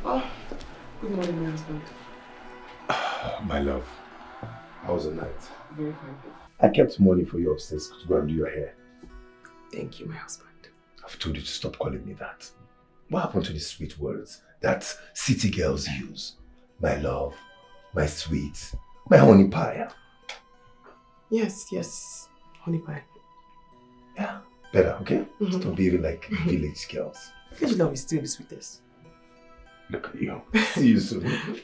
Oh, good morning, my husband. My love, how was the night? Very fine. I kept money for you upstairs to go and do your hair. Thank you, my husband. I've told you to stop calling me that. What happened to the sweet words that city girls use? My love, my sweet, my honey pie. Yes, honey pie. Yeah, better, okay? Stop behaving like village girls. Village love is still the sweetest. Look at you. See you soon.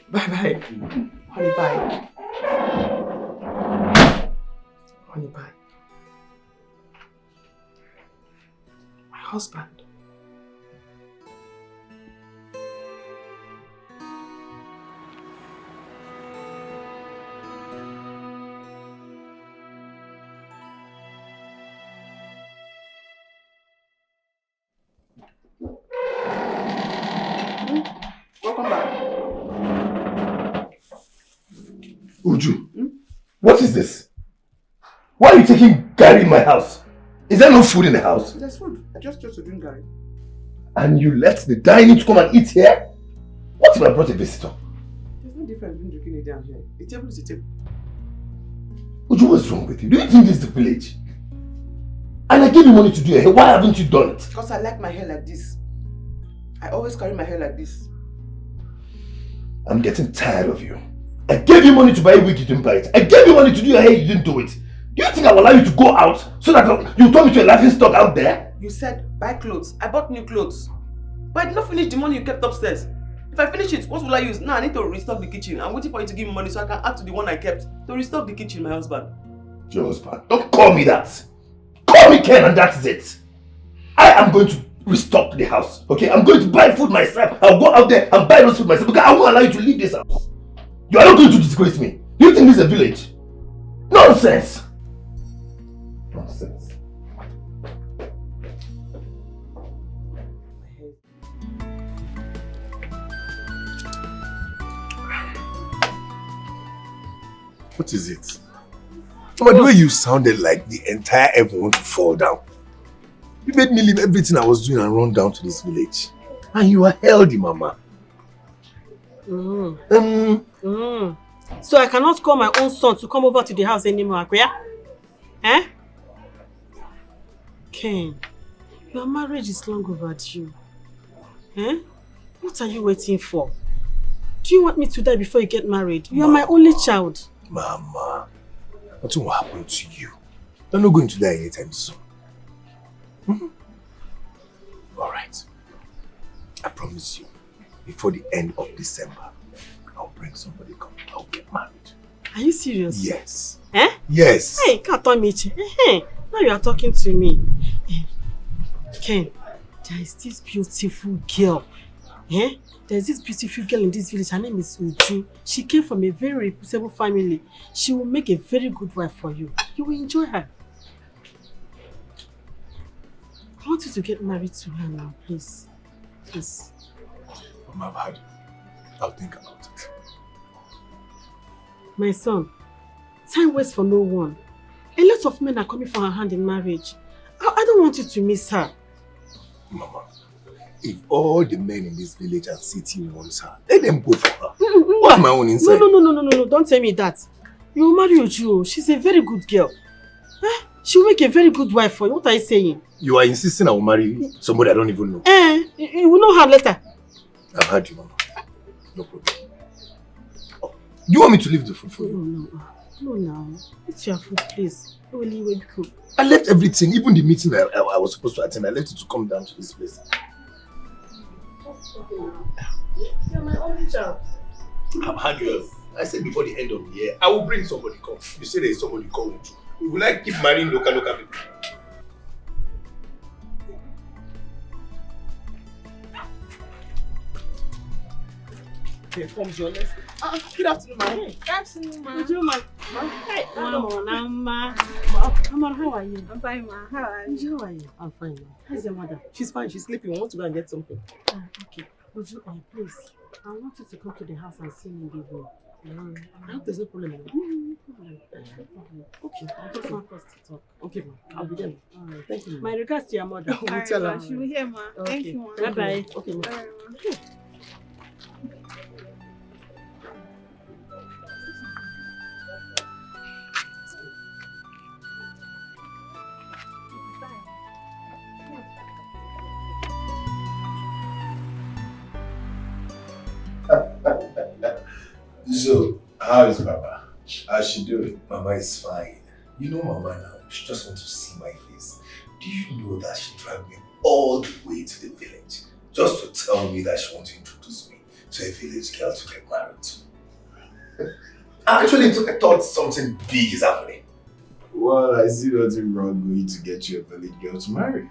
Bye-bye. Honey pie. Honey pie. My husband. Welcome back. Uju, what is this? Why are you taking Gary in my house? Is there no food in the house? There's food. I just chose to drink Gary. And you let the dining to come and eat here? What if I brought a visitor? There's no difference between drinking it down here. A table is a table. Uju, what's wrong with you? Do you think this is the village? And I gave you money to do your hair. Why haven't you done it? Because I like my hair like this. I always carry my hair like this. I'm getting tired of you. I gave you money to buy a wig, you didn't buy it. I gave you money to do your hair, you didn't do it. Do you think I will allow you to go out so that you turn me to a laughing stock out there? You said buy clothes. I bought new clothes. But I did not finish the money you kept upstairs. If I finish it, what will I use? Now I need to restock the kitchen. I'm waiting for you to give me money so I can add to the one I kept. To restock the kitchen, my husband. Your husband? Don't call me that. Call me Ken and that's it. I am going to restock the house. Okay? I'm going to buy food myself. I'll go out there and buy those food myself because I won't allow you to leave this house. You are not going to disgrace me. Do you think this is a village? Nonsense! Nonsense. What is it? But the way you sounded like the entire heaven want to fall down. You made me leave everything I was doing and run down to this village. And you are healthy, Mama. So I cannot call my own son to come over to the house anymore, Akuya? Eh? Ken, your marriage is long overdue. Eh? What are you waiting for? Do you want me to die before you get married? You are my only child. Mama, nothing will happen to you. You're not going to die anytime soon. Alright. I promise you, before the end of December, I'll bring somebody come. I'll get married. Are you serious? Yes. Eh? Yes. Hey, can't tell me. Now you are talking to me. Ken, there is this beautiful girl. Eh? There's this beautiful girl in this village. Her name is Uju. She came from a very reputable family. She will make a very good wife for you. You will enjoy her. I want you to get married to her now, please. Please. Mama, I've had it. I'll think about it. My son, time waits for no one. A lot of men are coming for her hand in marriage. I don't want you to miss her. Mama, if all the men in this village and city wants her, let them go for her. What's my own inside? No, don't tell me that. You will marry Uju. She's a very good girl. She will make a very good wife for you. What are you saying? You are insisting I will marry somebody I don't even know. You will know her later. I've heard you, Mama. No problem. Oh, do you want me to leave the food for you? No, now. It's your food, please. I left everything, even the meeting I was supposed to attend. I left it to come down to this place. You're my only child. I've had you. I said before the end of the year, I will bring somebody come. You say there is somebody coming too. You will like keep marrying local people. Here comes your lesson. Good afternoon, ma'am. Good afternoon, ma'am. Would you, ma? Hi, Mama, how are you? I'm fine, ma'am. How are you? How are you? I'm fine, ma. How's your mother? She's fine. She's sleeping. We want to go and get something. Okay. Would you, please, I want you to come to the house and see me give you. I hope there's no problem. Okay, I just want us to talk. Okay, ma'am. I'll be there. Alright. Thank you, ma'am. My regards to your mother. We'll tell her. She will hear, ma'am. Thank you, ma'am. Bye-bye. Okay, ma'am. Bye, ma'am. So, how is Papa? How's she doing? Mama is fine. You know Mama now. She just wants to see my face. Do you know that she dragged me all the way to the village just to tell me that she wants to introduce me to a village girl to get married to? I actually thought something big is happening. Well, I see nothing wrong going to get you a village girl to marry.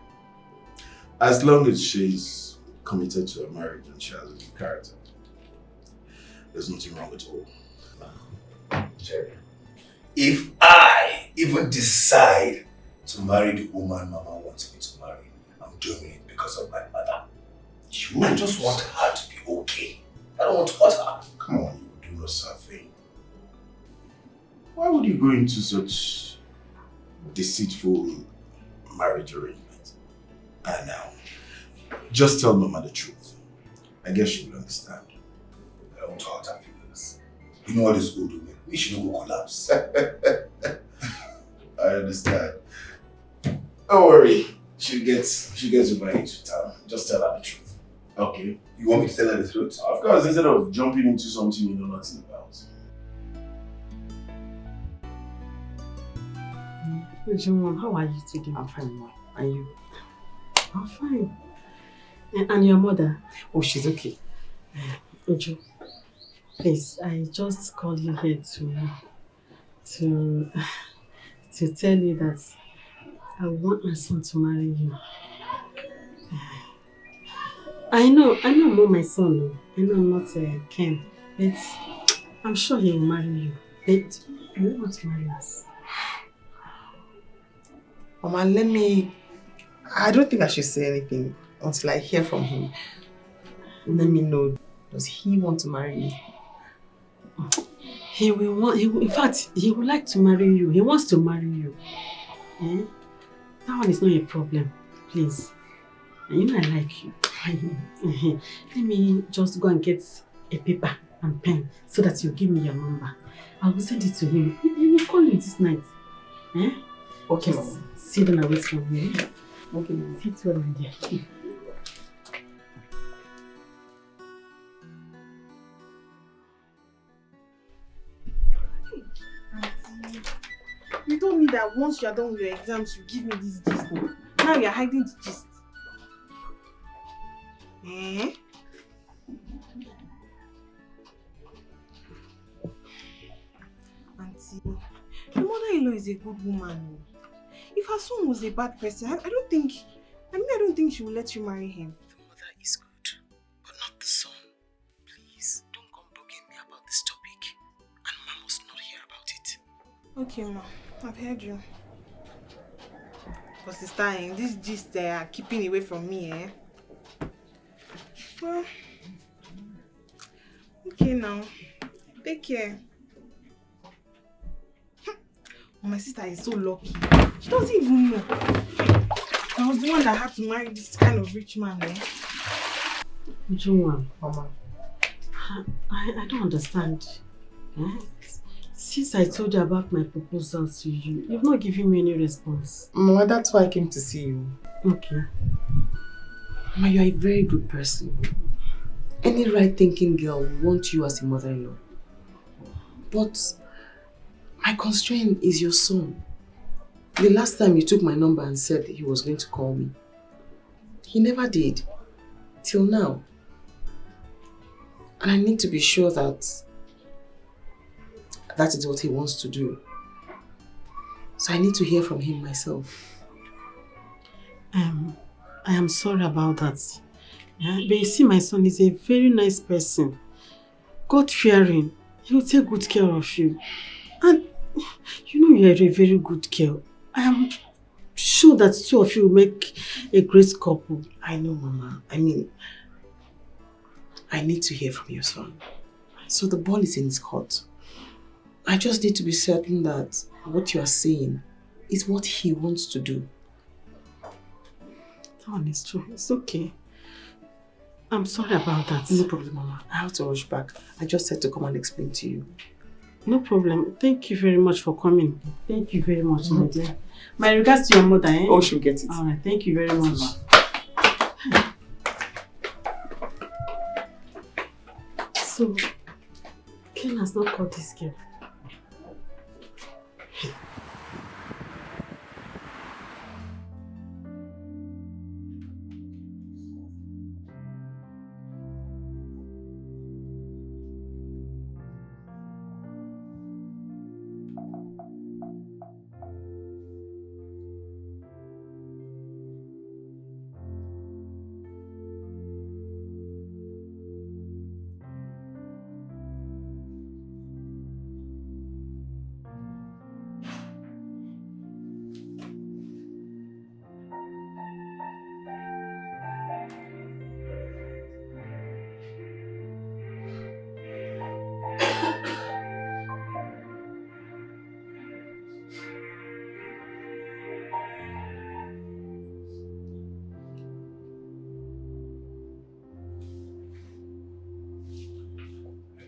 As long as she's committed to a marriage and she has a good character. There's nothing wrong at all. Jerry, if I even decide to marry the woman Mama wants me to marry, I'm doing it because of my mother. I just want her to be okay. I don't want to hurt her. Come on, you do no thing. Why would you go into such deceitful marriage arrangement? And now, just tell Mama the truth. I guess she will understand. I don't want to hurt her feelings. You know what is good with me? We should not go collapse. I understand. Don't worry. She gets to buy it to town. Just tell her the truth. Okay? You want me to tell her the truth? Of course, instead of jumping into something you know nothing about. John, how are you today? I'm fine, Ma. And you? I'm fine. And your mother? Oh, she's okay. Uju, please, I just called you here to tell you that I want my son to marry you. I know I'm not my son, no. I know I'm not Ken, but I'm sure he will marry you. But you want to marry us. Mama, I don't think I should say anything until I hear from him. Let me know, does he want to marry me? In fact, he would like to marry you. He wants to marry you. Eh? That one is not a problem, please. And you know I like you. Let me just go and get a paper and pen so that you give me your number. I will send it to him. He will call you this night. Eh? Okay, just Mama. sit down and wait for me. Okay, Mama. Sit well, my dear. Auntie, you told me that once you are done with your exams, you give me this gist. Now you are hiding the gist. Eh? Auntie, your mother-in-law is a good woman. If her son was a bad person, I don't think she will let you marry him. The mother is good, but not the son. Please, don't come bugging me about this topic. And Mama must not hear about it. Okay, ma. I've heard you. But sister, this gist they are keeping away from me, eh? Well, okay now. Take care. My sister is so lucky. She doesn't even know. I was the one that had to marry this kind of rich man, eh? Joan, Mama. I don't understand. Eh? Since I told you about my proposal to you, you've not given me any response. Mama, that's why I came to see you. Okay. Mama, you're a very good person. Any right-thinking girl will want you as a mother-in-law. But my constraint is your son. The last time you took my number and said he was going to call me, he never did. Till now. And I need to be sure that that is what he wants to do. So I need to hear from him myself. I am sorry about that. Yeah? But you see, my son is a very nice person. God-fearing. He will take good care of you. And you know you are a very good girl. I am sure that two of you will make a great couple. I know, Mama. I mean, I need to hear from your son. So the ball is in his court. I just need to be certain that what you are saying is what he wants to do. That one is true. It's okay. I'm sorry about that. No problem, Mama. I have to rush back. I just had to come and explain to you. No problem. Thank you very much for coming. Thank you very much, my dear. My regards to your mother, eh? Oh, she'll get it. Alright, thank you very much. So, Ken has not caught this girl.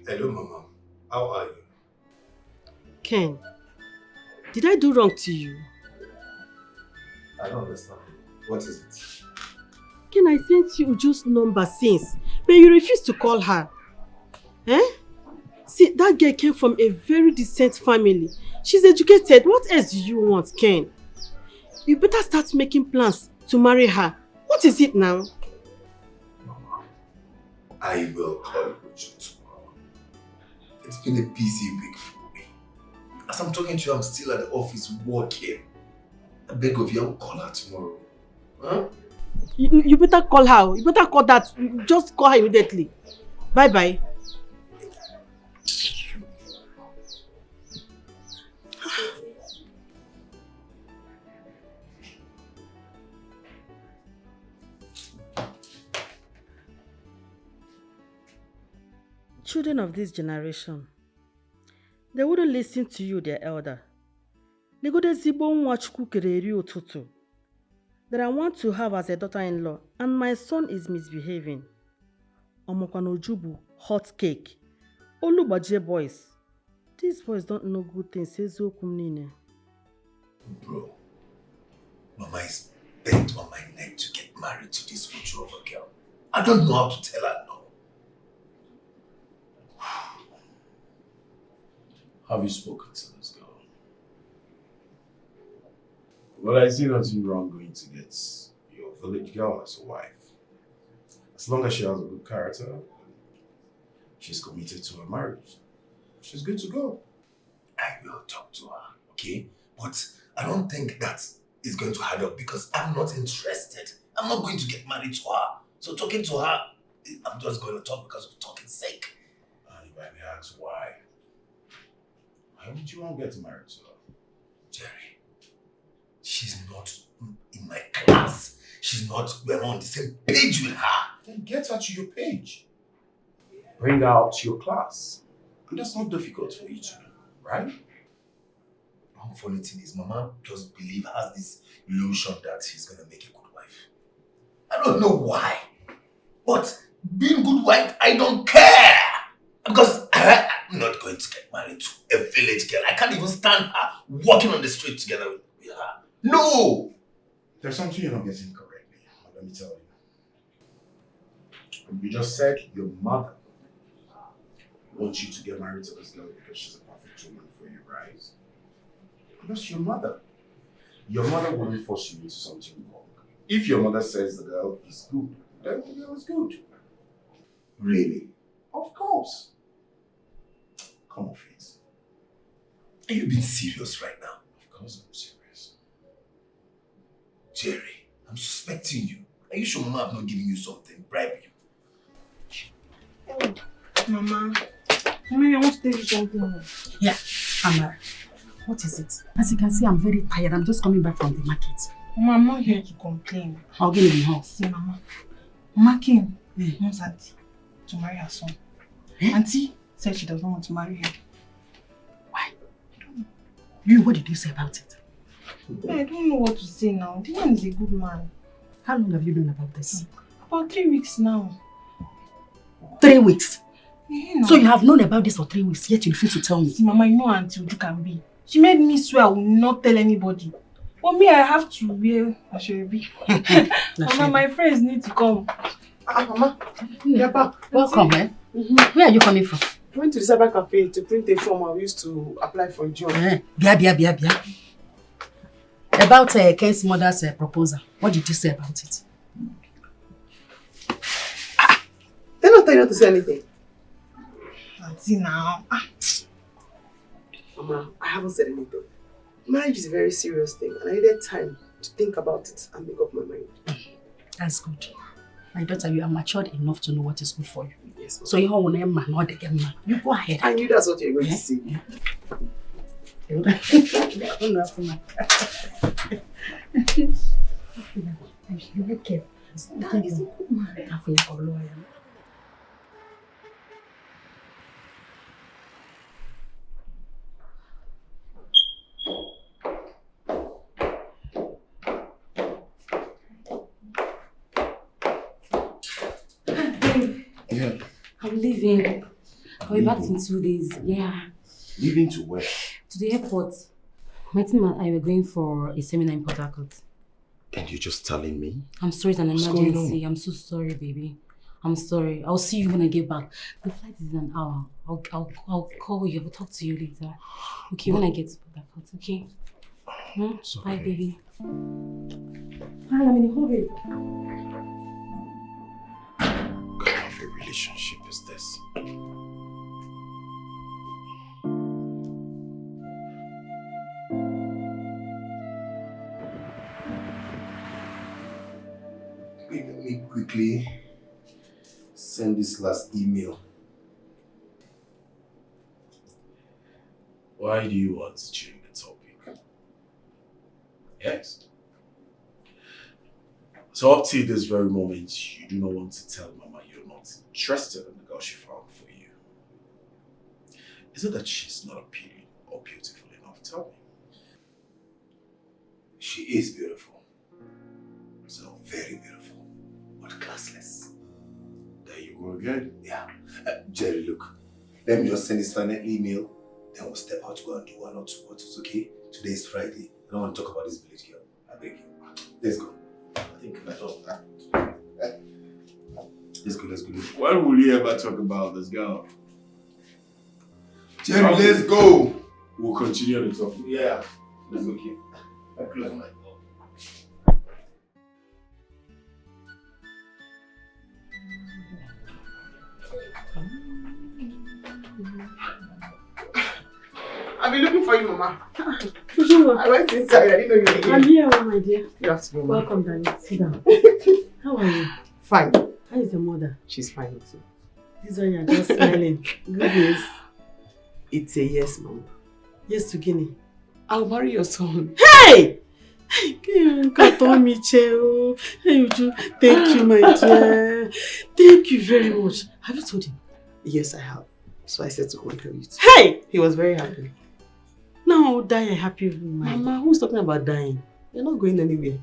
Hello, Mama. How are you? Ken, did I do wrong to you? I don't understand. What is it? Ken, I sent you Uju's number since, but you refused to call her. Eh? See, that girl came from a very decent family. She's educated. What else do you want, Ken? You better start making plans to marry her. What is it now? Mama, I will call Uju tomorrow. It's been a busy week for me. As I'm talking to you, I'm still at the office working. I beg of you, I will call her tomorrow. Huh? You better call her. You better call that. Just call her immediately. Bye-bye. Children of this generation, they wouldn't listen to you, their elder. They go to Zibo Nwachukwu Kereri Otutu that I want to have as a daughter-in-law, and my son is misbehaving. Omokwanojubu, hot cake. Olubaje boys. These boys don't know good things. Bro, Mama is bent on my neck to get married to this Uju of a girl. I don't know how to tell her no. Have you spoken to this girl? Well, I see nothing wrong going to get your village girl as a wife. As long as she has a good character, she's committed to her marriage, she's good to go. I will talk to her, okay? But I don't think that is going to add up because I'm not interested. I'm not going to get married to her. So talking to her, I'm just going to talk because of talking's sake. And if I may ask why? Why would you want to get married to her? Jerry, she's not in my class. She's not, we're on the same page with her. Then get her to your page. Bring her out to your class. And that's not difficult for you to do, right? One funny thing is, Mama just has this illusion that she's going to make a good wife. I don't know why. But being good wife, I don't care. Because I'm not going to get married to a village girl. I can't even stand her walking on the street together with her. No! There's something you're not getting correctly. Let me tell you. You just said your mother wants you to get married to this girl because she's a perfect woman for you, right? That's your mother. Your mother wouldn't force you into something wrong. If your mother says the girl is good, then the girl is good. Really? Of course. Come off it. Are you being serious right now? Of course I'm serious. Jerry, I'm suspecting you. Are you sure Mama have not given you something, bribe you? Mama, I want to tell you something. Yeah, Amara. What is it? As you can see, I'm very tired. I'm just coming back from the market. Mama, I'm not here to complain. I'll get in the house. See, Mama. Mama came, wants Auntie to marry her son. Auntie said she does not want to marry him. Why? I don't know. You, what did you say about it? I don't know what to say now. The man is a good man. How long have you known about this? About 3 weeks now. 3 weeks? Yeah, so you have known about this for 3 weeks, yet you refuse to tell me? See, Mama, you know Auntie Uju can be. She made me swear I will not tell anybody. But me, I have to wear Ashwebi. Mama, my friends need to come. Mama, you're back. Welcome, man. Where are you coming from? I went to the cyber cafe to print a form I used to apply for a job. Bia. About Ken's mother's proposal. What did you say about it? They're not telling you not to say anything. Auntie now. Mama, I haven't said anything. Marriage is a very serious thing and I needed time to think about it and make up my mind. That's good. My daughter, you are matured enough to know what is good for you. Yes, so you want to not the game man. You go ahead. I knew that's what you were going to say. Yeah. I'm leaving. I'll be back in 2 days. Yeah. Leaving to where? To the airport. My team and I were going for a seminar in Port Harcourt. And you're just telling me? I'm sorry, it's an What's going emergency. I'm so sorry, baby. I'm sorry. I'll see you when I get back. The flight is in an hour. I'll call you. I'll talk to you later. Okay, when I get to Port Harcourt. Okay? Bye, baby. Hi, I'm in a hurry. What kind of a relationship is this? Wait, let me quickly send this last email. Why do you want to change the topic? Yes. So up till this very moment, you do not want to tell Mama you're not interested in the girl she found for you. Is it that she's not appealing or beautiful enough? Tell me. She is beautiful. So, Very beautiful. But classless. there you go again. Yeah. Jerry, look. Let me just send this final email. Then we'll step out to go and do one or two bottles, okay? Today is Friday. I don't want to talk about this village girl. I beg you. Let's go. I think that's all. Let's go. When will you ever talk about this girl? Jerry, let's go. We'll continue the topic. Yeah. That's okay. I close my door. I've been looking for you, Mama. Ujunwa, I went inside. I didn't know you were here. I'm here, my dear. Good afternoon, Mama. Welcome, darling. Sit down. How are you? Fine. How is your mother? She's fine too. This one you're just smiling. Good news. It's a yes, Mama. Yes to Guinea. I'll marry your son. Hey! Hey, Michelle. Hey, Uju. Thank you, my dear. Thank you very much. Have you told him? Yes, I have. So I said to come and tell you too. Hey! He was very happy. Now die a happy woman. Mama, who's talking about dying? You're not going anywhere.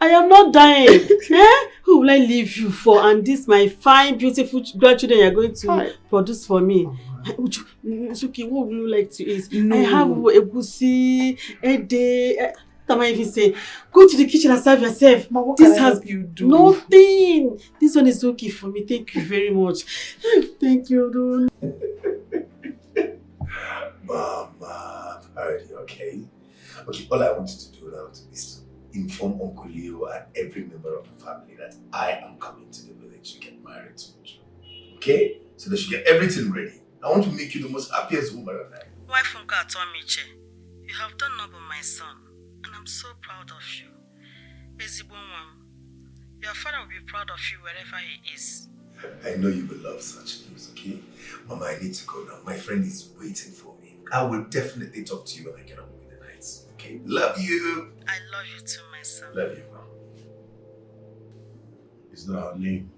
I am not dying. Eh? Who will I leave you for? And this my fine, beautiful grandchildren you're going to produce for me. Uju, it's okay. What would you like to eat? No. I have egusi, ede. What am I even saying? Go to the kitchen and serve yourself. Ma, what This can I has help you do? nothing. This one is okay for me. Thank you very much. Thank you, dude. Mama, I've heard you, okay? Okay, all I want you to do now is to inform Uncle Leo and every member of the family that I am coming to the village to get married to you. Okay? So they should get everything ready. I want to make you the most happiest woman alive. Wife Uncle Atomiche, you have done noble, my son, and I'm so proud of you. Ezibonwam, your father will be proud of you wherever he is. I know you will love such news, okay? Mama, I need to go now. My friend is waiting for me. I will definitely talk to you when I get home in the night, okay? Love you. I love you too, my son. Love you, Mom. Is that her name?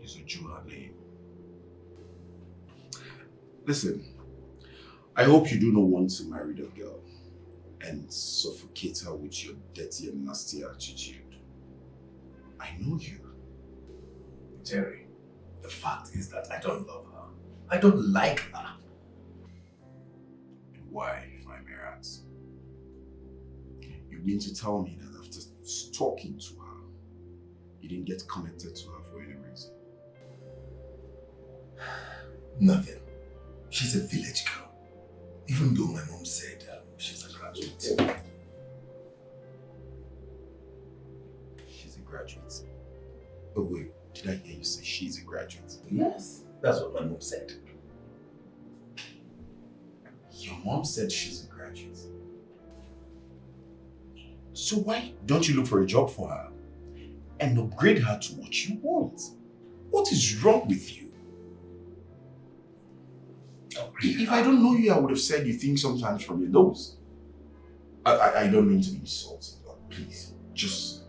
Is Uju her name? Listen, I hope you do not want to marry the girl and suffocate her with your dirty and nasty attitude. I know you. Jerry, the fact is that I don't love her. I don't like her. And why, if I may ask? You mean to tell me that after talking to her, you didn't get connected to her for any reason? Nothing. She's a village girl. Even though my mom said she's a graduate. She's a graduate. Oh wait, did I hear you say she's a graduate? Yes, that's what my mom said. Your mom said she's a graduate. So why don't you look for a job for her and upgrade her to what you want? What is wrong with you? If I don't know you, I would have said you think sometimes from your nose. I don't mean to be insulting, but please, just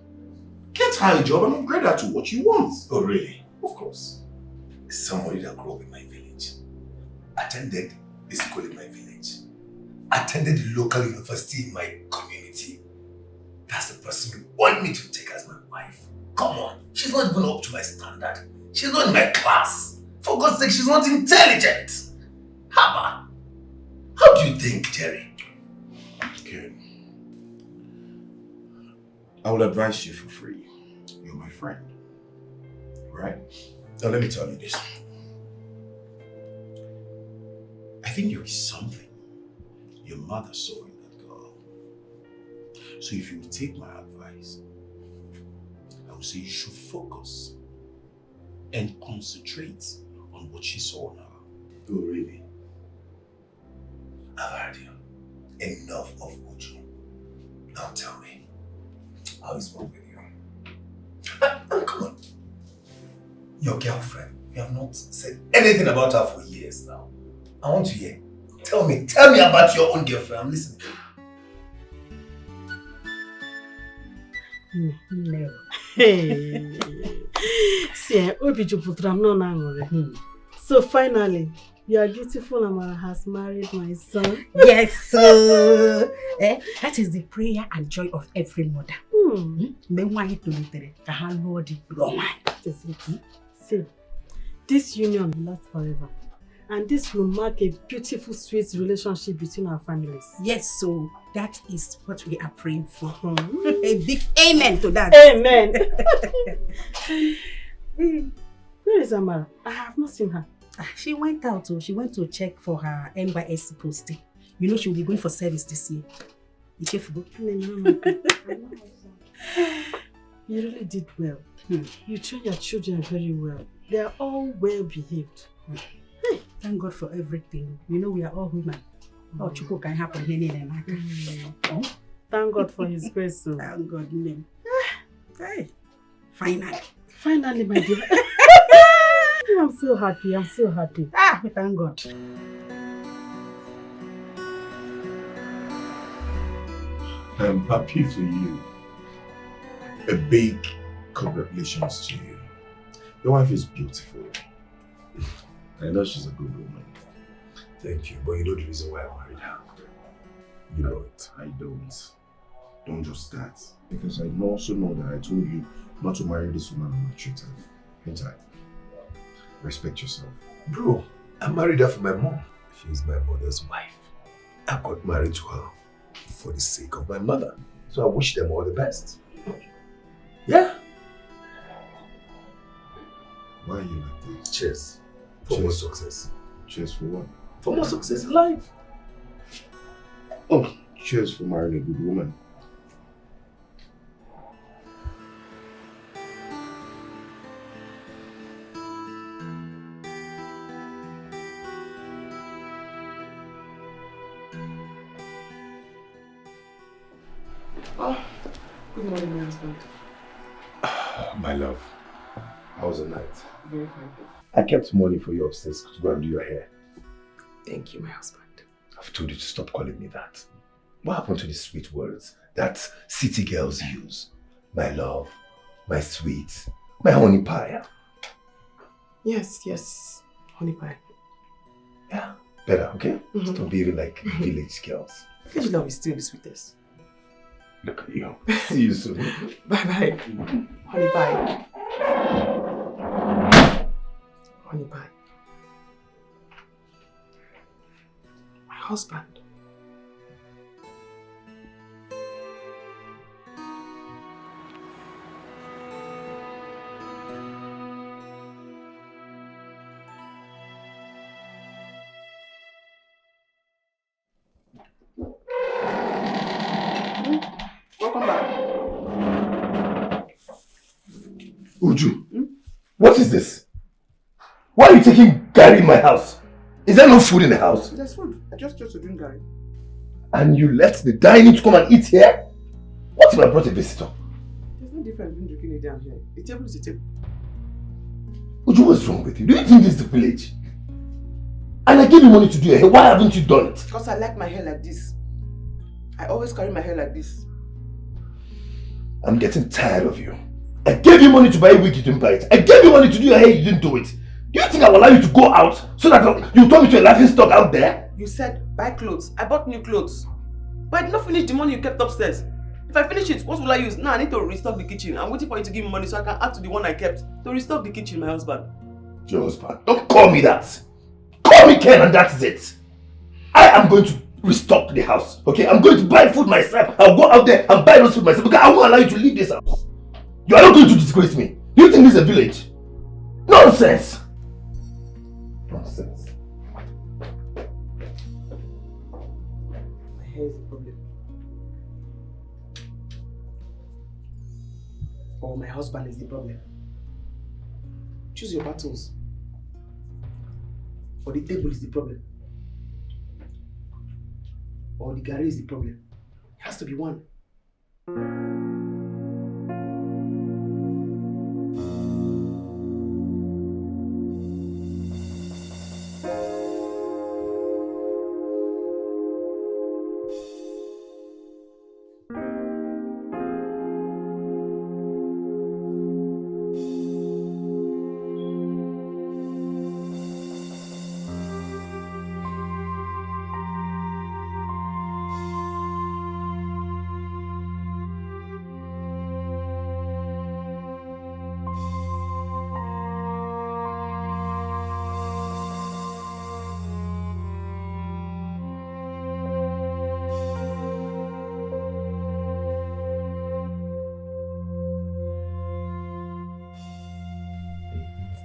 get her a job and upgrade her to what you want. Oh really? Of course. Somebody that grew up in my village. Attended the school in my village. Attended the local university in my community. That's the person you want me to take as my wife. Come on, she's not even up to my standard. She's not in my class. For God's sake, she's not intelligent. Haba, how do you think, Jerry? Okay. I will advise you for free. You're my friend. Right? Now let me tell you this. I think there is something your mother saw in that girl. So if you will take my advice, I would say you should focus and concentrate on what she saw in her. Oh really? I've heard you. Enough of Uju. Now tell me, how is mom with you? Come on. Your girlfriend, you have not said anything about her for years now. I want to hear. Tell me about your own girlfriend. I'm listening. No. Hey. See, Obi Juputram no nangore. So finally, your beautiful Amara has married my son. Yes, sir. That is the prayer and joy of every mother. See, this union will last forever. And this will mark a beautiful, sweet relationship between our families. Yes, so that is what we are praying for. A big amen to that. Amen. Where is Amara? I have not seen her. She went out. She went to check for her NYSC posting. You know she will be going for service this year. You really did well. You train your children very well. They are all well behaved. Thank God for everything. You know we are all women. Oh, Chuko can happen here. Thank God for His grace. So. Thank God, name. Hey, finally, my dear. I'm so happy. I'm so happy. We thank God. I'm happy for you. A big congratulations to you. Your wife is beautiful. I know she's a good woman. Thank you, but you know the reason why I married her. You know it. I don't. Don't just that. Because I also know that I told you not to marry this woman on my treated. Ain't I? Respect yourself. Bro, I married her for my mom. She's my mother's wife. I got married to her for the sake of my mother. So I wish them all the best. Yeah? Why are you like this? Cheers. For more success. Cheers for what? For more success in life. Oh, cheers for marrying a good woman. Oh, good morning, my husband. My love, how was the night? Very fine. I kept money for you upstairs to go and do your hair. Thank you, my husband. I've told you to stop calling me that. What happened to the sweet words that city girls use? My love, my sweet, my honey pie. Yes, honey pie. Yeah, better, okay? Stop behaving like village girls. Village love is still the sweetest. Look at you. See you soon. Bye-bye. Honey pie. Honey pie. My husband. come back. Uju, what is this? Why are you taking Gary in my house? Is there no food in the house? There's food. I just chose to drink Gary. And you let the dining to come and eat here? What if I brought a visitor? There's no difference between drinking it down here. The table is the table. Uju, what's wrong with you? Do you think this is the village? And I gave you money to do your hair. Why haven't you done it? Because I like my hair like this. I always carry my hair like this. I'm getting tired of you. I gave you money to buy a wig, you didn't buy it. I gave you money to do your hair, you didn't do it. Do you think I will allow you to go out so that you turn me to a laughing stock out there? You said buy clothes. I bought new clothes. But I did not finish the money you kept upstairs. If I finish it, what will I use? Now I need to restock the kitchen. I'm waiting for you to give me money so I can add to the one I kept. To restock the kitchen, my husband. Your husband? Don't call me that. Call me Ken and that's it. I am going to restock the house. Okay? I'm going to buy food myself. I'll go out there and buy those food myself because I won't allow you to leave this house. You are not going to disgrace me. Do you think this is a village? Nonsense! Nonsense. My hair is the problem. Or my husband is the problem. Choose your battles. Or the table is the problem. Or the Gary is the problem. It has to be one.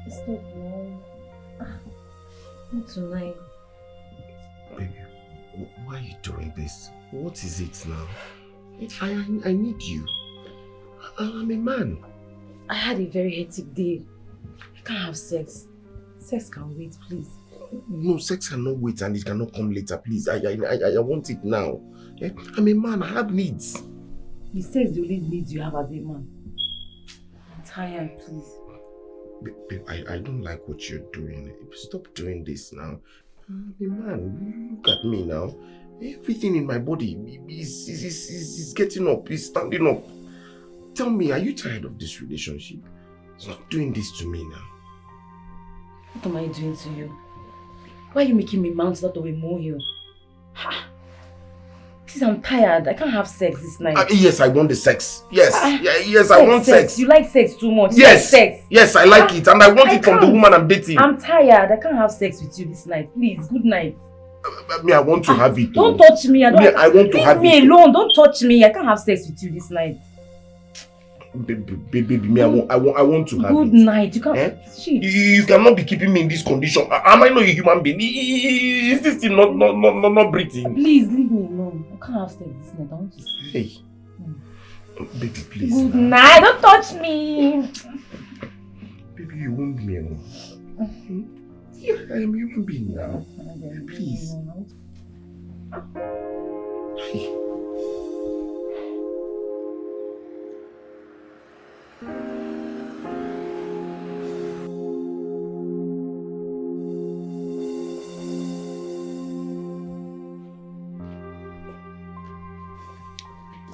Stop now. Not tonight. Baby, why are you doing this? What is it now? I need you. I'm a man. I had a very hectic day. I can't have sex. Sex can wait, please. No, sex cannot wait and it cannot come later, please. I want it now. I'm a man, I have needs. The sex the only needs you have as a man. I'm tired, please. Babe, I don't like what you're doing. Stop doing this now. I'm a man, look at me now. Everything in my body is getting up, is standing up. Tell me, are you tired of this relationship? Stop doing this to me now. What am I doing to you? Why are you making me mount out of a molehill? Please, I'm tired. I can't have sex this night. Yes, I want the sex. Yes, yes, I want sex. You like sex too much. Yes, like sex. Yes, I like it, and I want it from the woman I'm dating. I'm tired. I can't have sex with you this night. Please, good night. Me, I want to have it. Don't touch me. I want to have it. Leave me alone. Don't touch me. I can't have sex with you this night. Baby, me, I want to have it. Good night. You can't. You cannot be keeping me in this condition. Am I not a human being? Is this thing not breathing? Please leave me alone. I can't have sex this night. I want to sleep. Hey, baby, please. Good night. Don't touch me. Baby, you won't be alone. Yeah, I am a human being now. Please.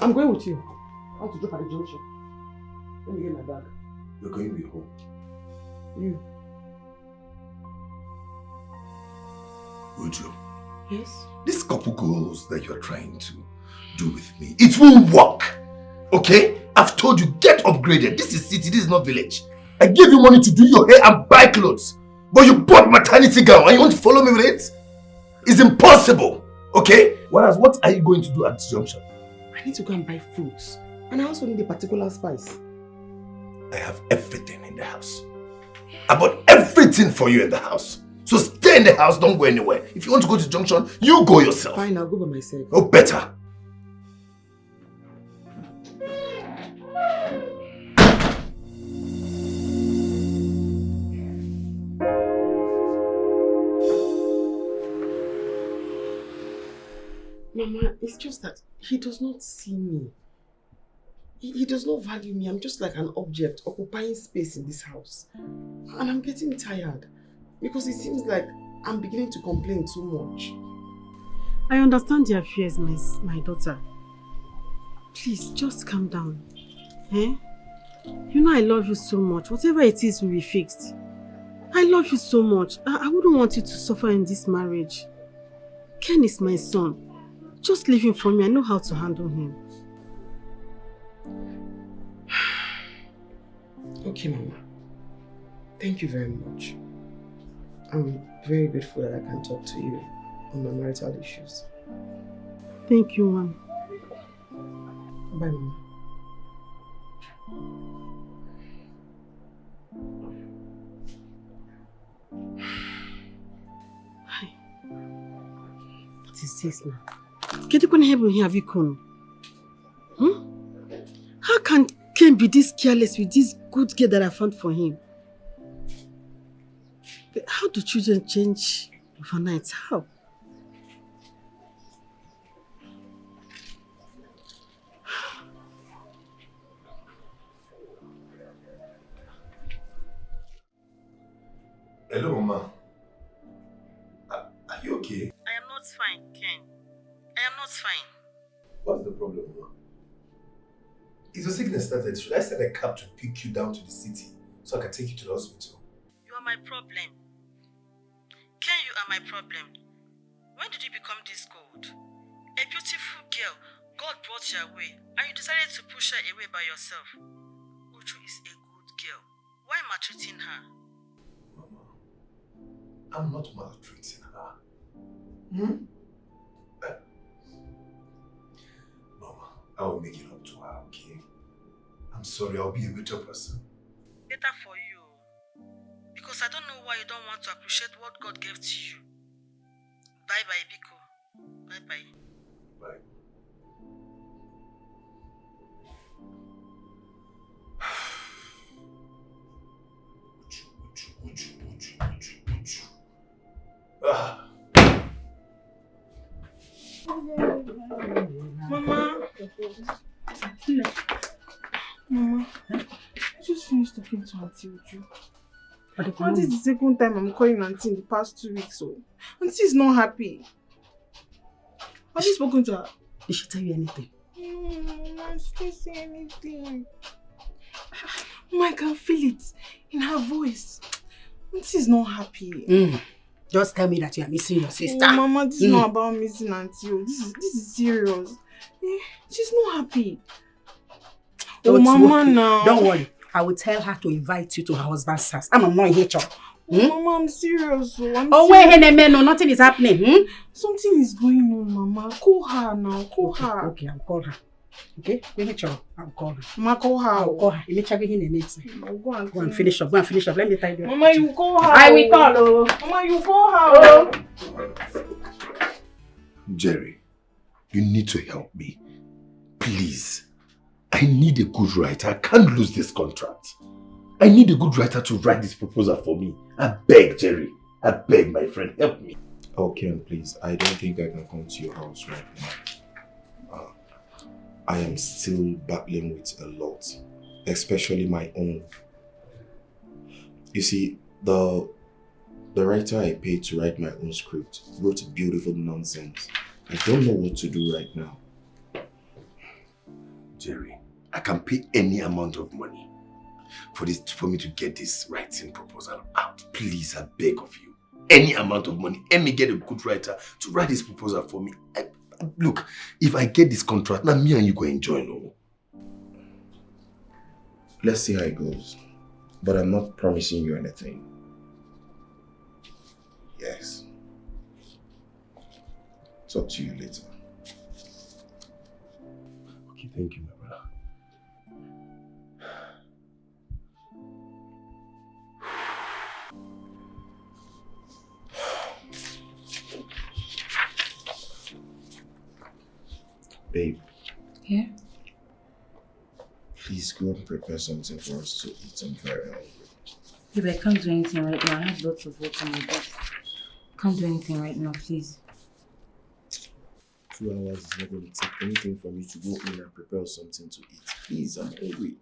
I'm going with you. I want to drop at the junction. Let me get my bag. You're going with who? You. Uju. Yes? This couple goals that you're trying to do with me, it won't work. Okay? I've told you, get upgraded. This is city, this is not village. I gave you money to do your hair and buy clothes. But you bought maternity gown and you want to follow me with it? It's impossible. Okay? Whereas, what are you going to do at this junction? I need to go and buy fruits. And I also need a particular spice. I have everything in the house. I bought everything for you in the house. So stay in the house, don't go anywhere. If you want to go to junction, you go yourself. Fine, I'll go by myself. Oh, better. Mama, it's just that he does not see me. He does not value me. I'm just like an object occupying space in this house. And I'm getting tired because it seems like I'm beginning to complain too much. I understand your fears, my daughter. Please, just calm down. Eh? You know I love you so much. Whatever it is will be fixed. I love you so much. I wouldn't want you to suffer in this marriage. Ken is my son. Just leave him for me. I know how to handle him. Okay, Mama. Thank you very much. I'm very grateful that I can talk to you on my marital issues. Thank you, Mom. Bye, Mama. Hi. What is this now? Get up on heaven here, Vikon. How can Ken be this careless with this good girl that I found for him? How do children change overnight? How? Hello, Mama. Are you okay? I am not fine, Ken. I am not fine. What's the problem, Mama? Is your sickness started? Should I send a cab to pick you down to the city so I can take you to the hospital? You are my problem. Ken, you are my problem. When did you become this good? A beautiful girl God brought your way and you decided to push her away by yourself. Uju is a good girl. Why maltreating her? Mama, I'm not maltreating her. Mama, I will make it up to her, okay? I'm sorry, I'll be a better person. Better for you. Because I don't know why you don't want to appreciate what God gave to you. Bye-bye, Biko. Bye-bye. Bye. Ah. Mama. Mama, I just finished talking to Auntie Uju. And this is the second time I'm calling Auntie in the past 2 weeks. So Auntie is not happy. Have you spoken to her? Did she tell you anything? Mama, she didn't say anything. Mama, I can feel it in her voice. Auntie is not happy. Just tell me that you are missing your sister. Oh, Mama, this is not about missing Auntie. This is serious. She's not happy. Don't Mama, worry. now. Don't worry. I will tell her to invite you to her husband's house. I'm not here, child. Mama, I'm serious. Wait, no, nothing is happening. Something is going on, Mama. Call her now. Call her. Okay, I'll call her. Okay? I'll call her. Mama, call her. I'll call her. Go and finish up. Let me tell you. Mama, you call her. I will call her. Mama, you call her. Jerry, you need to help me. Please. I need a good writer. I can't lose this contract. I need a good writer to write this proposal for me. I beg, Jerry. I beg, my friend. Help me. Oh, Ken, please. I don't think I can come to your house right now. I am still battling with a lot. Especially my own. You see, the writer I paid to write my own script wrote beautiful nonsense. I don't know what to do right now. Jerry, I can pay any amount of money for me to get this writing proposal out. Please, I beg of you. Any amount of money. Let me get a good writer to write this proposal for me. Look, if I get this contract, now me and you go enjoy, no? Let's see how it goes. But I'm not promising you anything. Yes. Talk to you later. Okay, thank you, my brother. Babe. Yeah? Please go and prepare something for us to eat. I'm very hungry. Babe, I can't do anything right now. I have lots of work on my desk. Can't do anything right now, please. 2 hours is not going to take anything for me to go in and prepare something to eat. Please, I'm hungry.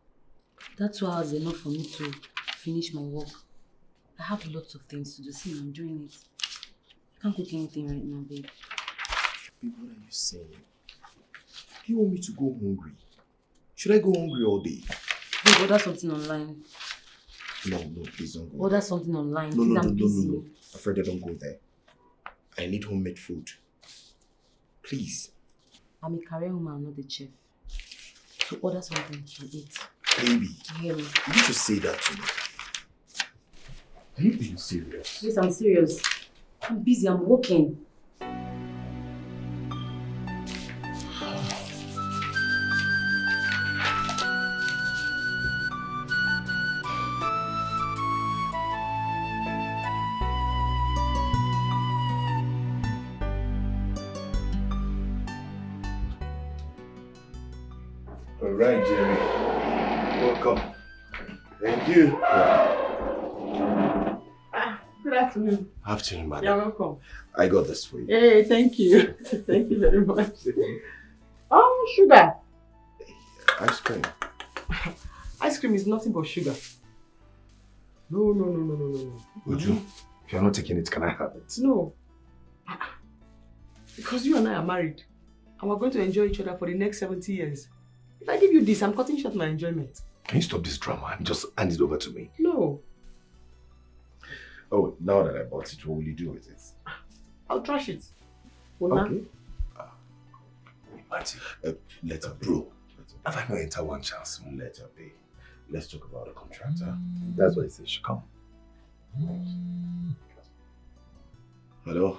That 2 hours is enough for me to finish my work. I have lots of things to do. See, I'm doing it. I can't cook anything right now, babe. Babe, what are you saying? Do you want me to go hungry? Should I go hungry all day? Babe, order something online. No, please don't go. Order something online. No. I'm busy. Afraid I don't go there. I need homemade food. Please. I'm a career woman, I'm not the chef. So order something and eat. Baby, You hear me? you just say that to me. Are you being serious? Yes, I'm serious. I'm busy, I'm working. All right, Jerry. Welcome. Thank you. Good afternoon. Afternoon, madam. You're welcome. I got this for you. Hey, thank you. Thank you very much. Oh, sugar. Ice cream. Ice cream is nothing but sugar. No. Would you? If you're not taking it, can I have it? No. Because you and I are married. And we're going to enjoy each other for the next 70 years. If I give you this, I'm cutting short my enjoyment. Can you stop this drama and just hand it over to me? No. Oh, now that I bought it, what will you do with it? I'll trash it. Una? Okay. Marty, Let her bro, pay. have I not entered one chance? Let her pay. Let's talk about the contract, huh? That's why I said she come. Hello?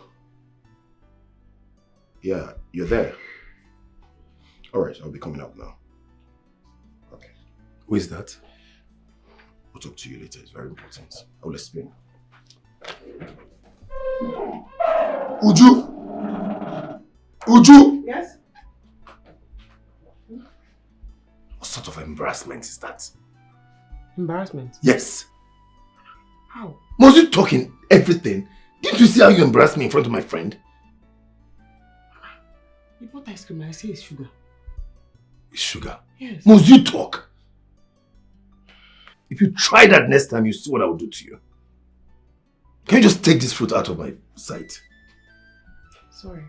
Yeah, you're there. Alright, I'll be coming up now. Okay. Who is that? We'll talk to you later. It's very important. I will explain. Uju! Yes? What sort of embarrassment is that? Embarrassment? Yes. How? Must you talk in everything? Didn't you see how you embarrassed me in front of my friend? You bought ice cream and I say it's sugar. It's sugar. Yes. Must you talk? If you try that next time, you see what I will do to you. Can you just take this fruit out of my sight? Sorry.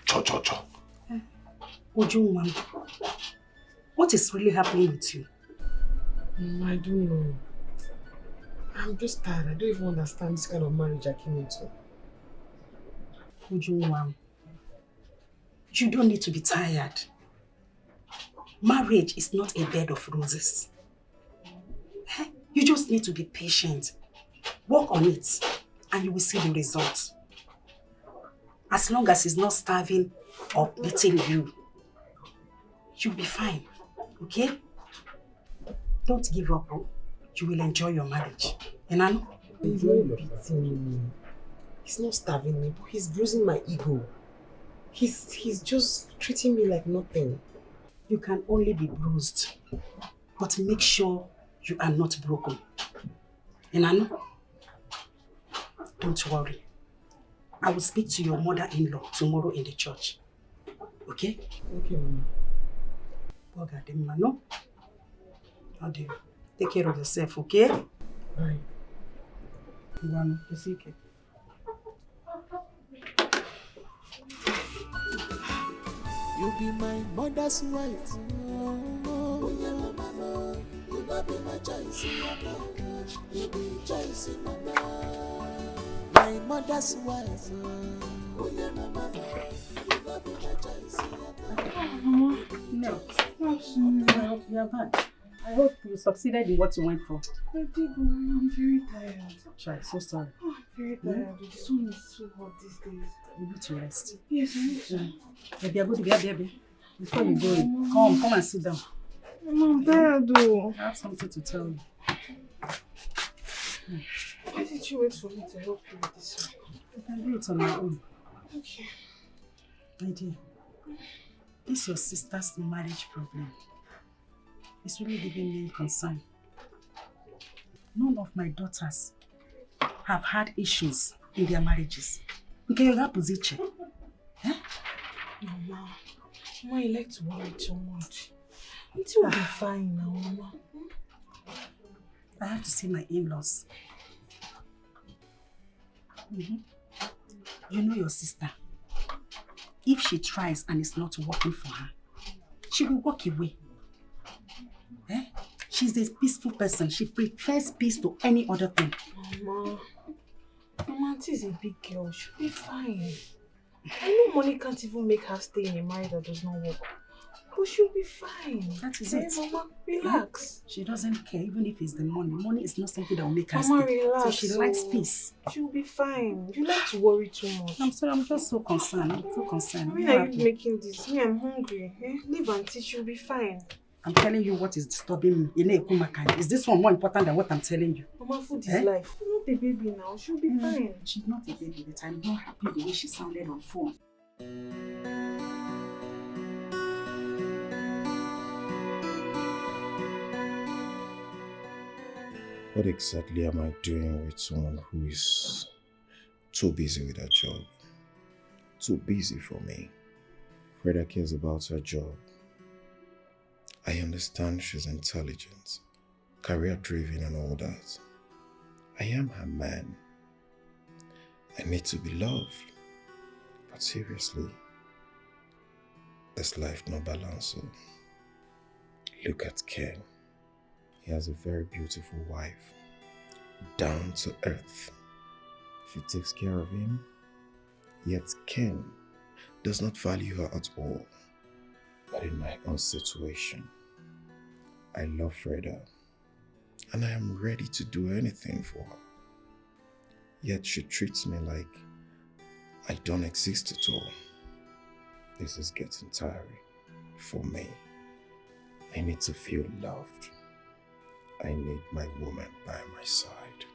Cho. Uju, ma'am, what is really happening with you? I don't know. I'm just tired. I don't even understand this kind of marriage I came into. Uju, ma'am, you don't need to be tired. Marriage is not a bed of roses. You just need to be patient. Work on it and you will see the results. As long as he's not starving or beating you, you'll be fine, okay? Don't give up. You will enjoy your marriage. And He's not beating me. He's not starving me, but he's bruising my ego. He's just treating me like nothing. you can only be bruised, but make sure you are not broken. And I know, don't worry. I will speak to your mother-in-law tomorrow in the church. Okay? Okay, Mama. No? Take care of yourself, okay? Bye. Okay. You be my mother's wife. Oh, yeah, mama. You not be my choice, mama. You be choice, mama. My mother's wife. Oh, yeah, mama. You not be my choice, mama. Mama, no. You're back. I hope you succeeded in what you went for. I did, Mama. I'm very tired. Child, so sorry. Oh, I'm very tired. The sun is so hot these days. You need to rest. Yes, I need to. Baby, I go to get baby. Before you go in, come and sit down. Mama, I'm tired though. I have something to tell you. Why did you wait for me to help you with this one? I can do it on my own. Okay. My dear, this is your sister's marriage problem. It's really giving me concern. none of my daughters have had issues in their marriages. Okay, you have position. Eh? Mama, you like to worry too much. It will be fine now, Mama. I have to see my in-laws. You know your sister. If she tries and it's not working for her, she will walk away. Eh? She's a peaceful person. She prefers peace to any other thing. Mama, Auntie is a big girl. She'll be fine. I know money can't even make her stay in a marriage that does not work. But she'll be fine. That is hey, it. Mama, relax. She doesn't care even if it's the money. Money is not something that will make her Mama, stay. relax. So she likes peace. She'll be fine. You like to worry too much. I'm sorry, I'm just so concerned. I'm so concerned. Why are you making this? Me, I'm hungry. Eh? Leave Auntie, she'll be fine. I'm telling you what is disturbing me. Is this one more important than what I'm telling you? Mama, food is life. She's not a baby now. She'll be fine. She's not a baby, but I'm not happy the way she sounded on phone. What exactly am I doing with someone who is too busy with her job? Too busy for me. Freda cares about her job. I understand she's intelligent, career-driven and all that. I am her man. I need to be loved. But seriously, this life no balance. So look at Ken. He has a very beautiful wife, down to earth. She takes care of him, yet Ken does not value her at all. But in my own situation, I love Freda, and I am ready to do anything for her. Yet she treats me like I don't exist at all. This is getting tiring for me. I need to feel loved. I need my woman by my side.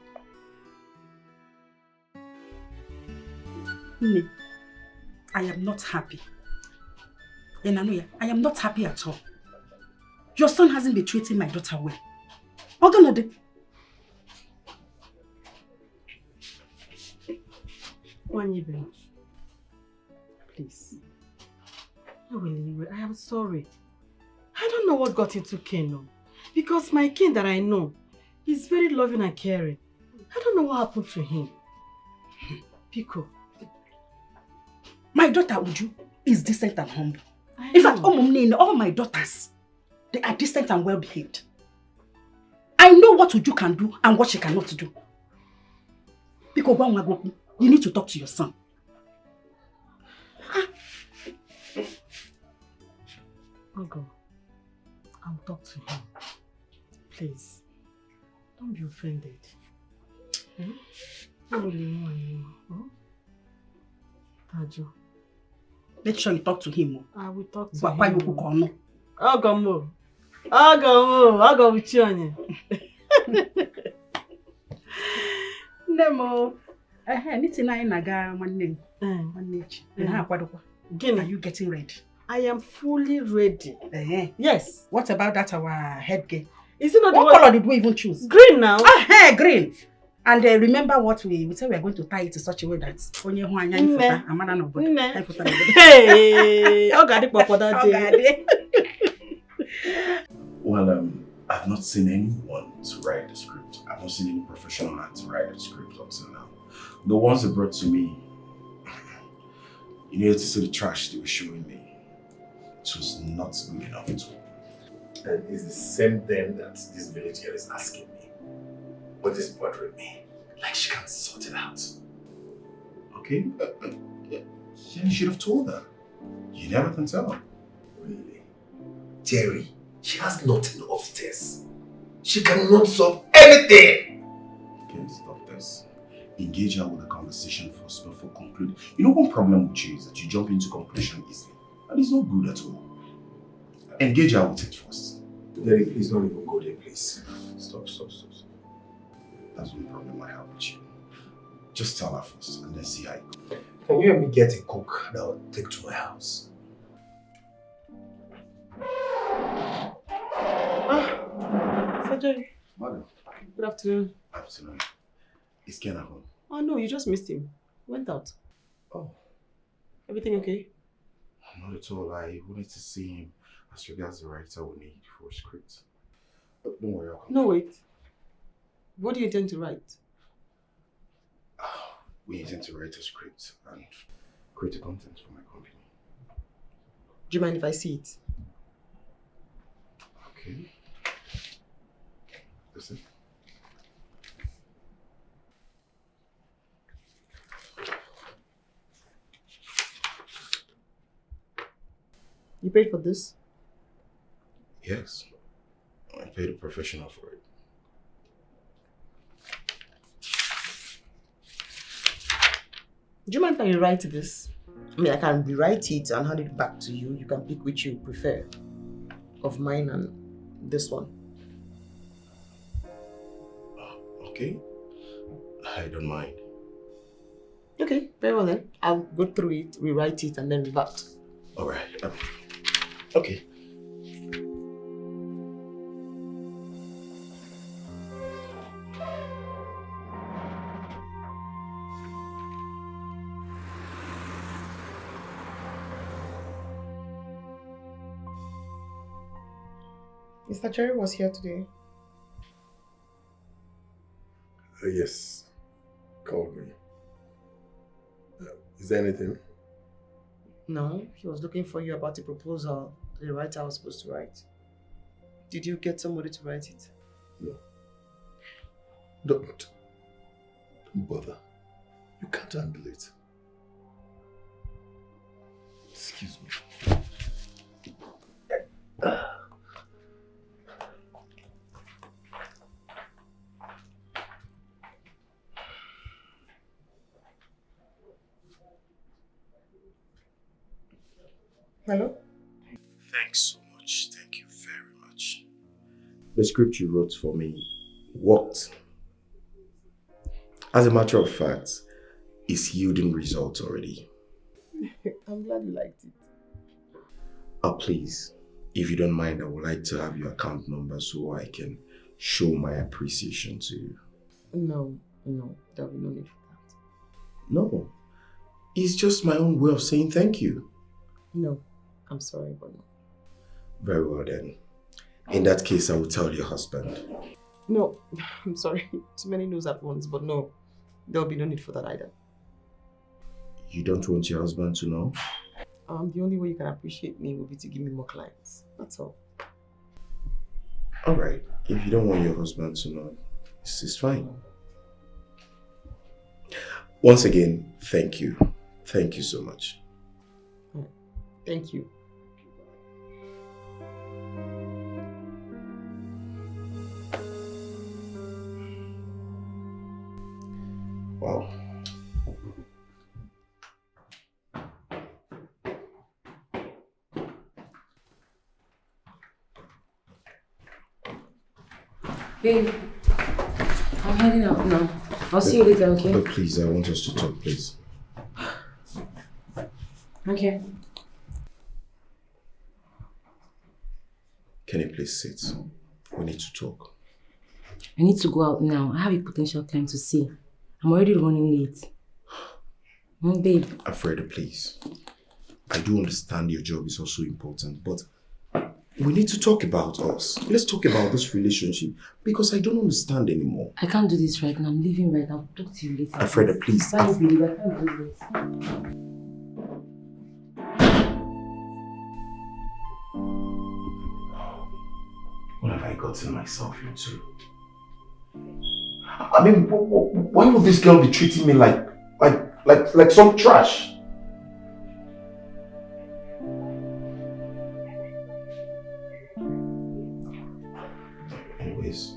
I am not happy. Enanuya, I am not happy at all. Your son hasn't been treating my daughter well. Oganode. Wanyibe, please. I am sorry. I don't know what got into Ken, because my Ken that I know is very loving and caring. I don't know what happened to him. Pico. My daughter Uju is decent and humble. In fact, all my daughters, they are decent and well behaved. I know what Uju can do and what she cannot do. Pico, you need to talk to your son. Ogo, I'll talk to him. Please, don't be offended. Tajo. Make sure you talk to him. I will talk to him. Ogo, Ogo with you. Nemo. Are you getting ready? I am fully ready. Yes. What about that our headgear? Is it not what color did we even choose? Green now. Green. And remember what we said we are going to tie it in such a way that Well, I've not seen anyone to write the script. I've not seen any professional hand to write the script up till now. The ones they brought to me, you needed to see the trash they were showing me. It was not good enough at all. And it's the same thing that this village girl is asking me. What is bothering me? Like she can't sort it out. Okay? Then you should have told her. You never can tell. Really? Jerry, she has nothing upstairs. She cannot solve anything. Okay, stop this. Engage her with a conversation first before concluding. You know one problem with you is that you jump into conclusion easily. And it's not good at all. Engage her with it first. Jerry, please don't even go there, please. Stop. That's one problem I have with you. Just tell her first and then see how it goes. Can you help me get a cook that will take to my house? Sajari. Madam. Good afternoon. Afternoon. Is Ken at home? Oh no, you just missed him. Went out. Oh. Everything okay? Not at all. I wanted to see him as regards the writer we need for a script. But don't worry, I'll come. No, wait. What do you intend to write? We intend to write a script and create a content for my company. Do you mind if I see it? Okay. That's it. You paid for this? Yes. I paid a professional for it. Do you mind if I rewrite this? I mean, I can rewrite it and hand it back to you. You can pick which you prefer of mine and this one. Okay. I don't mind. Okay, very well then. I'll go through it, rewrite it, and then revert. All right. Okay. Mr. Jerry was here today. Yes. Called me. Is there anything? No, he was looking for you about a proposal the writer was supposed to write. Did you get somebody to write it? No. Don't bother. You can't handle it. Excuse me. Hello? Thanks so much. Thank you very much. The script you wrote for me worked. As a matter of fact, it's yielding results already. I'm glad you liked it. Please, if you don't mind, I would like to have your account number so I can show my appreciation to you. No, there'll be no need for that. No, it's just my own way of saying thank you. No, I'm sorry, but no. Very well then. In that case, I will tell your husband. No, I'm sorry. Too many no's at once, but no, there'll be no need for that either. You don't want your husband to know? The only way you can appreciate me will be to give me more clients. That's all. Alright, if you don't want your husband to know, it's fine. Once again, thank you. Thank you so much. Thank you. Wow. Babe, I'm heading out now. I'll see you later, okay? But please, I want us to talk, please. Okay. Can you please sit? We need to talk. I need to go out now. I have a potential client to see. I'm already running late. Babe. Alfredo, please. I do understand your job is also important, but we need to talk about us. Let's talk about this relationship because I don't understand anymore. I can't do this right now. I'm leaving right now. I'll talk to you later. Alfredo, please. Bye, babe. I can't do this. What have I gotten myself into? I mean, why would this girl be treating me like some trash? Anyways,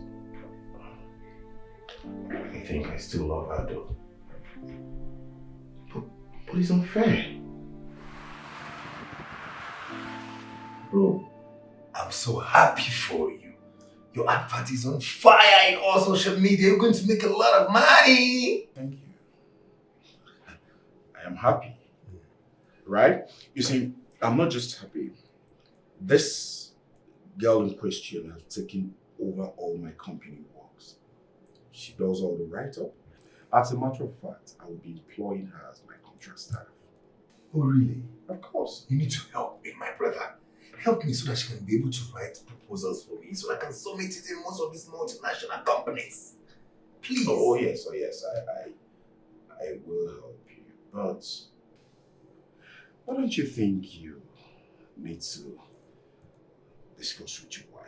I think I still love her though. But it's unfair. Bro, I'm so happy for you. Your advert is on fire in all social media. You're going to make a lot of money. Thank you. I am happy. Right? You see, I'm not just happy. This girl in question has taken over all my company works. She does all the write-up. As a matter of fact, I will be employing her as my contract staff. Oh, really? Of course. You need to help me, my brother. Help me so that she can be able to write proposals for me so I can submit it in most of these multinational companies. Please. Oh yes, I will help you. But why don't you think you need to discuss with your wife?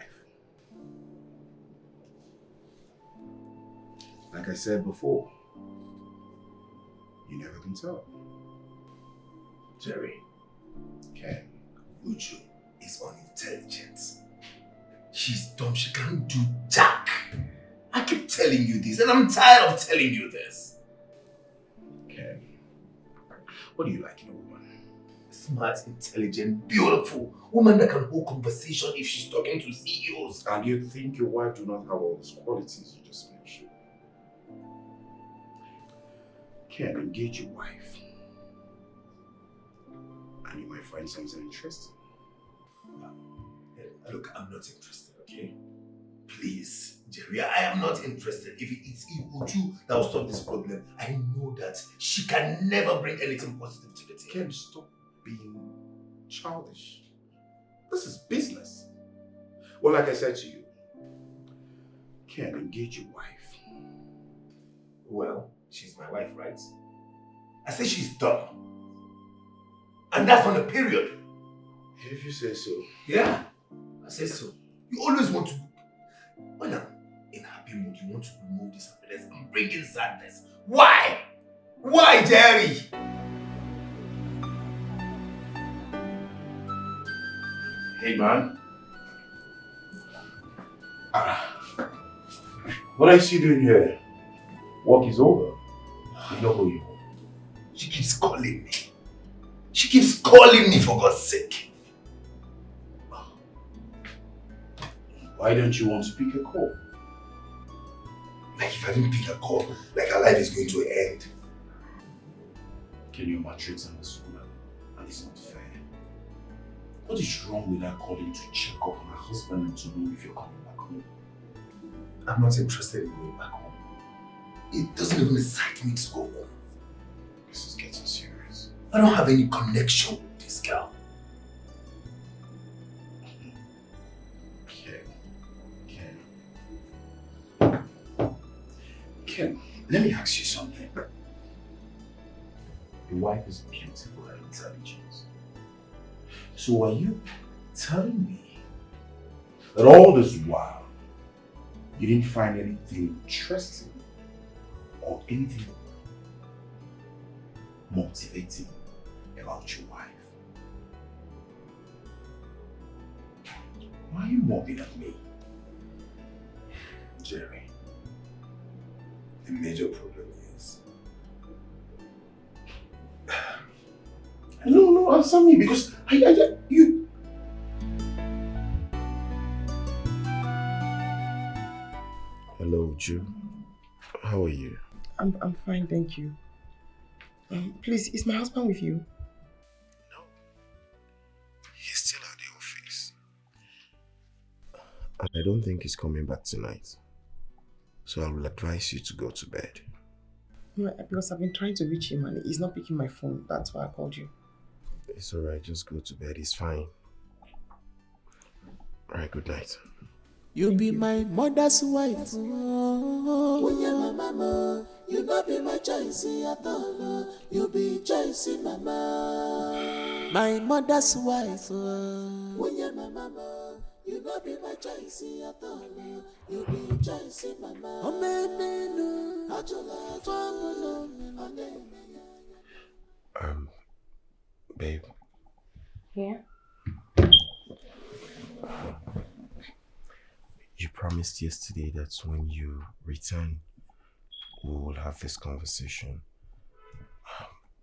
Like I said before, you never can tell. Jerry, Okay. Uju is unintelligent. She's dumb. She can't do jack. I keep telling you this, and I'm tired of telling you this. Okay. What do you like in a woman? Smart, intelligent, beautiful. Woman that can hold conversation if she's talking to CEOs. And you think your wife do not have all those qualities you just mentioned? Ken, engage your wife. And you might find something interesting. Look, I'm not interested, okay? Please, Jerry, I am not interested. If it's Uju that will solve this problem, I know that she can never bring anything positive to the table. Ken, stop being childish. This is business. Well, like I said to you, Ken, engage your wife. Well, she's my wife, right? I say she's dumb. And that's on a period. If you say so. Yeah, I say so. You always want to, when I'm in happy mood, you want to remove this happiness and bring in sadness. Why? Why, Jerry? Hey, man. What are you doing here? Work is over. You know who you are. She keeps calling me. She keeps calling me, for God's sake. Why don't you want to pick a call? Like if I didn't pick a call, like her life is going to end. Can you maltreating this woman? And it's not fair. What is wrong with her calling to check up on her husband and to know if you're coming back home? I'm not interested in going back home. It doesn't even excite me to go home. This is getting serious. I don't have any connection with this girl. Ken, let me ask you something. Your wife is beautiful and intelligent. So are you telling me that all this while you didn't find anything interesting or anything motivating about your wife? Why are you mobbing at me? Jerry, the major problem is... No, answer me because you... Hello, Ju. How are you? I'm fine, thank you. Please, is my husband with you? No. He's still at the office. And I don't think he's coming back tonight. So I will advise you to go to bed. No, because I've been trying to reach him and he's not picking my phone. That's why I called you. It's alright, just go to bed. It's fine. Alright, good night. You be my mother's wife. Oh, yeah, mama. You not be my choice at all. You be choice, mama. My mother's wife. Oh, yeah, mama. You not be my choice at all. You be choice, mama. Oh, babe. Yeah? You promised yesterday that when you return, we will have this conversation.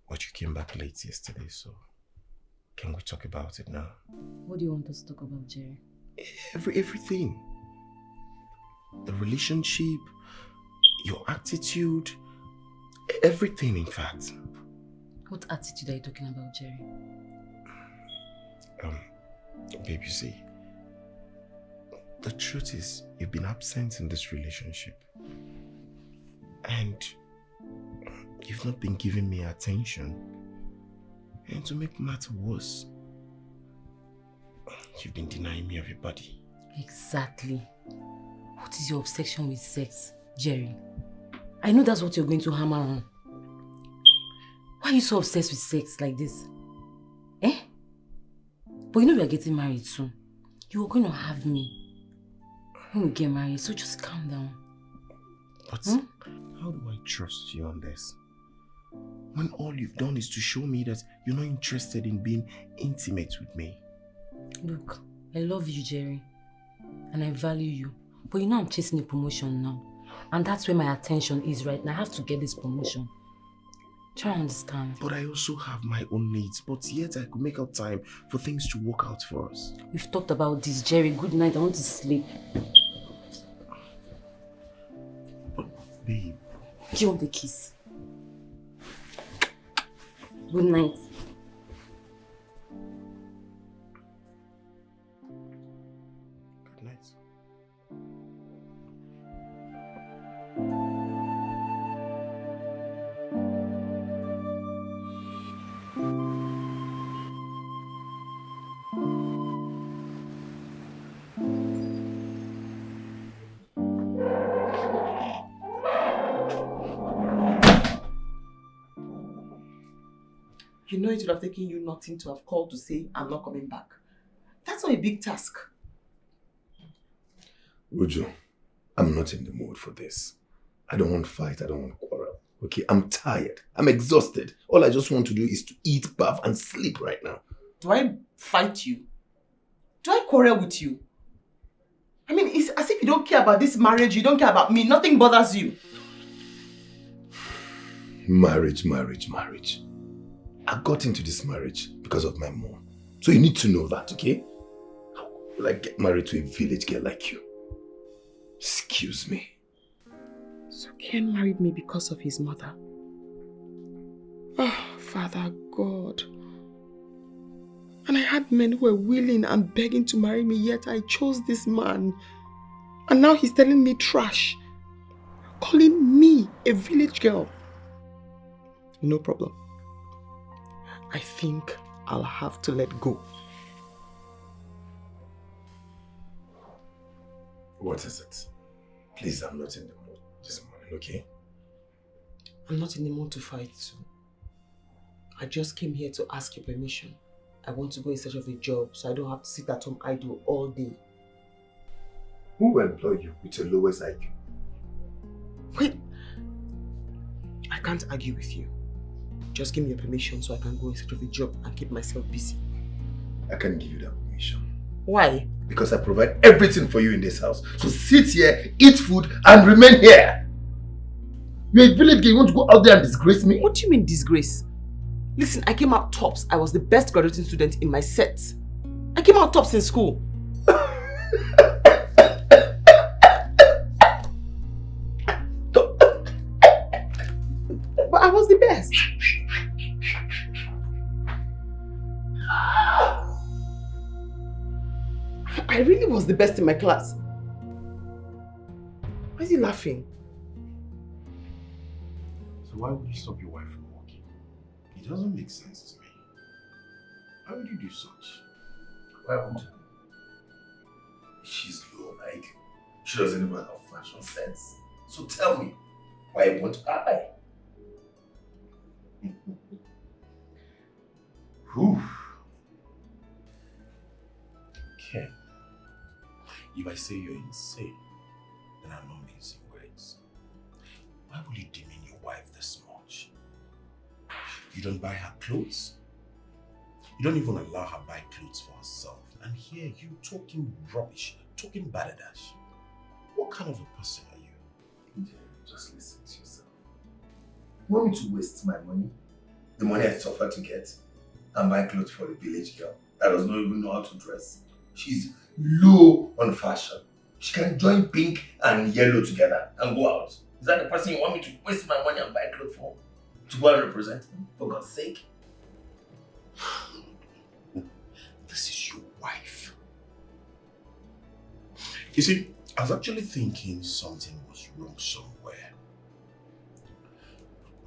But you came back late yesterday, so can we talk about it now? What do you want us to talk about, Jerry? Everything. The relationship, your attitude, everything in fact. What attitude are you talking about, Jerry? Babe, you see, the truth is, you've been absent in this relationship. And you've not been giving me attention. And to make matters worse, you've been denying me of your body. Exactly. What is your obsession with sex, Jerry? I know that's what you're going to hammer on. Why are you so obsessed with sex like this? Eh? But you know we are getting married soon. You are going to have me when we get married, so just calm down. But how do I trust you on this? When all you've done is to show me that you're not interested in being intimate with me. Look, I love you, Jerry. And I value you. But you know I'm chasing a promotion now. And that's where my attention is right now. I have to get this promotion. Try to understand. But I also have my own needs. But yet I could make out time for things to work out for us. We've talked about this, Jerry. Good night. I want to sleep. But babe. Do you want a kiss? Good night. Good night. You know it would have taken you nothing to have called to say, I'm not coming back. That's not a big task. Uju, I'm not in the mood for this. I don't want fight, I don't want quarrel. Okay, I'm tired. I'm exhausted. All I just want to do is to eat, bath, and sleep right now. Do I fight you? Do I quarrel with you? I mean, it's as if you don't care about this marriage, you don't care about me, nothing bothers you. Marriage. I got into this marriage because of my mom. So you need to know that, okay? How will I get married to a village girl like you? Excuse me. So Ken married me because of his mother. Oh, Father God. And I had men who were willing and begging to marry me, yet I chose this man. And now he's telling me trash. Calling me a village girl. No problem. I think I'll have to let go. What is it? Please, I'm not in the mood this morning, okay? I'm not in the mood to fight too. I just came here to ask your permission. I want to go in search of a job so I don't have to sit at home idle all day. Who will employ you with your lowest IQ? Wait. I can't argue with you. Just give me your permission so I can go in search of a job and keep myself busy. I can't give you that permission. Why? Because I provide everything for you in this house. So sit here, eat food, and remain here. You're a village girl, you want to go out there and disgrace me? What do you mean disgrace? Listen, I came out tops. I was the best graduating student in my set. I came out tops in school. But I was the best. I really was the best in my class. Why is he laughing? So why would you stop your wife from working? It doesn't make sense to me. Why would you do such? Why would you? She's low, like, she doesn't even have fashion sense. So tell me, why won't I? Whew. Ken, if I say you're insane, then I'm not mincing words. Why would you demean your wife this much? You don't buy her clothes. You don't even allow her buy clothes for herself. And here you talking rubbish, talking balderdash. What kind of a person are you? Just listen to yourself. You want me to waste my money? The money I suffered to get and buy clothes for a village girl that does not even know how to dress. She's low on fashion. She can join pink and yellow together and go out. Is that the person you want me to waste my money and buy clothes for? To go and represent him? For God's sake. This is your wife. You see, I was actually thinking something was wrong somewhere.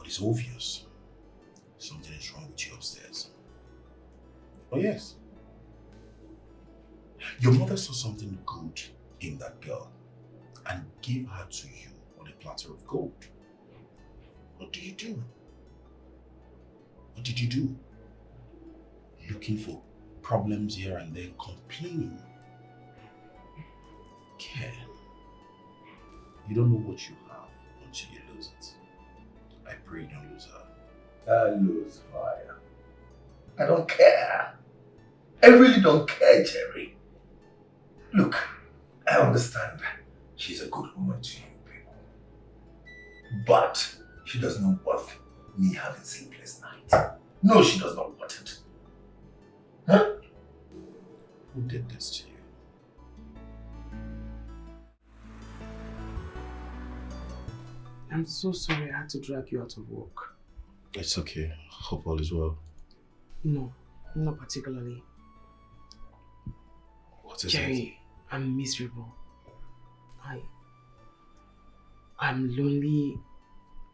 It's obvious. Something is wrong with you upstairs. Oh yes. Your mother saw something good in that girl and gave her to you on a platter of gold. What do you do? What did you do? Looking for problems here and there, complaining. Care. You don't know what you have until you lose it. I pray you don't lose her. I lose fire. I don't care. I really don't care, Jerry. Look, I understand she's a good woman to you people. But she does not worth me having sleepless nights. No, she does not want it. Huh? Who did this to you? I'm so sorry I had to drag you out of work. It's okay. Hope all is well. No, not particularly. What is Jerry, I'm miserable. I'm lonely.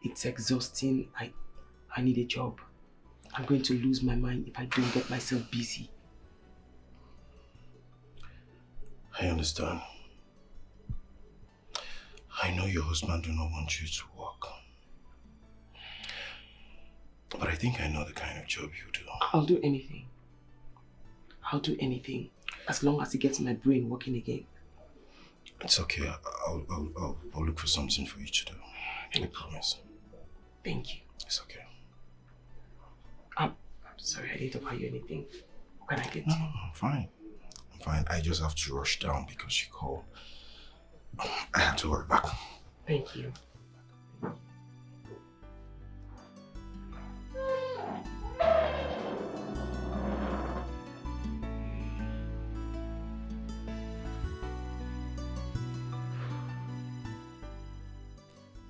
It's exhausting. I need a job. I'm going to lose my mind if I don't get myself busy. I understand. I know your husband do not want you to work. But I think I know the kind of job you do. I'll do anything. I'll do anything. As long as it gets my brain working again. It's okay. I'll look for something for you to do. I promise. Thank you. It's okay. I'm sorry I didn't buy you anything. What can I get No, you? I'm fine. I'm fine. I just have to rush down because you called. I have to hurry back. Thank you.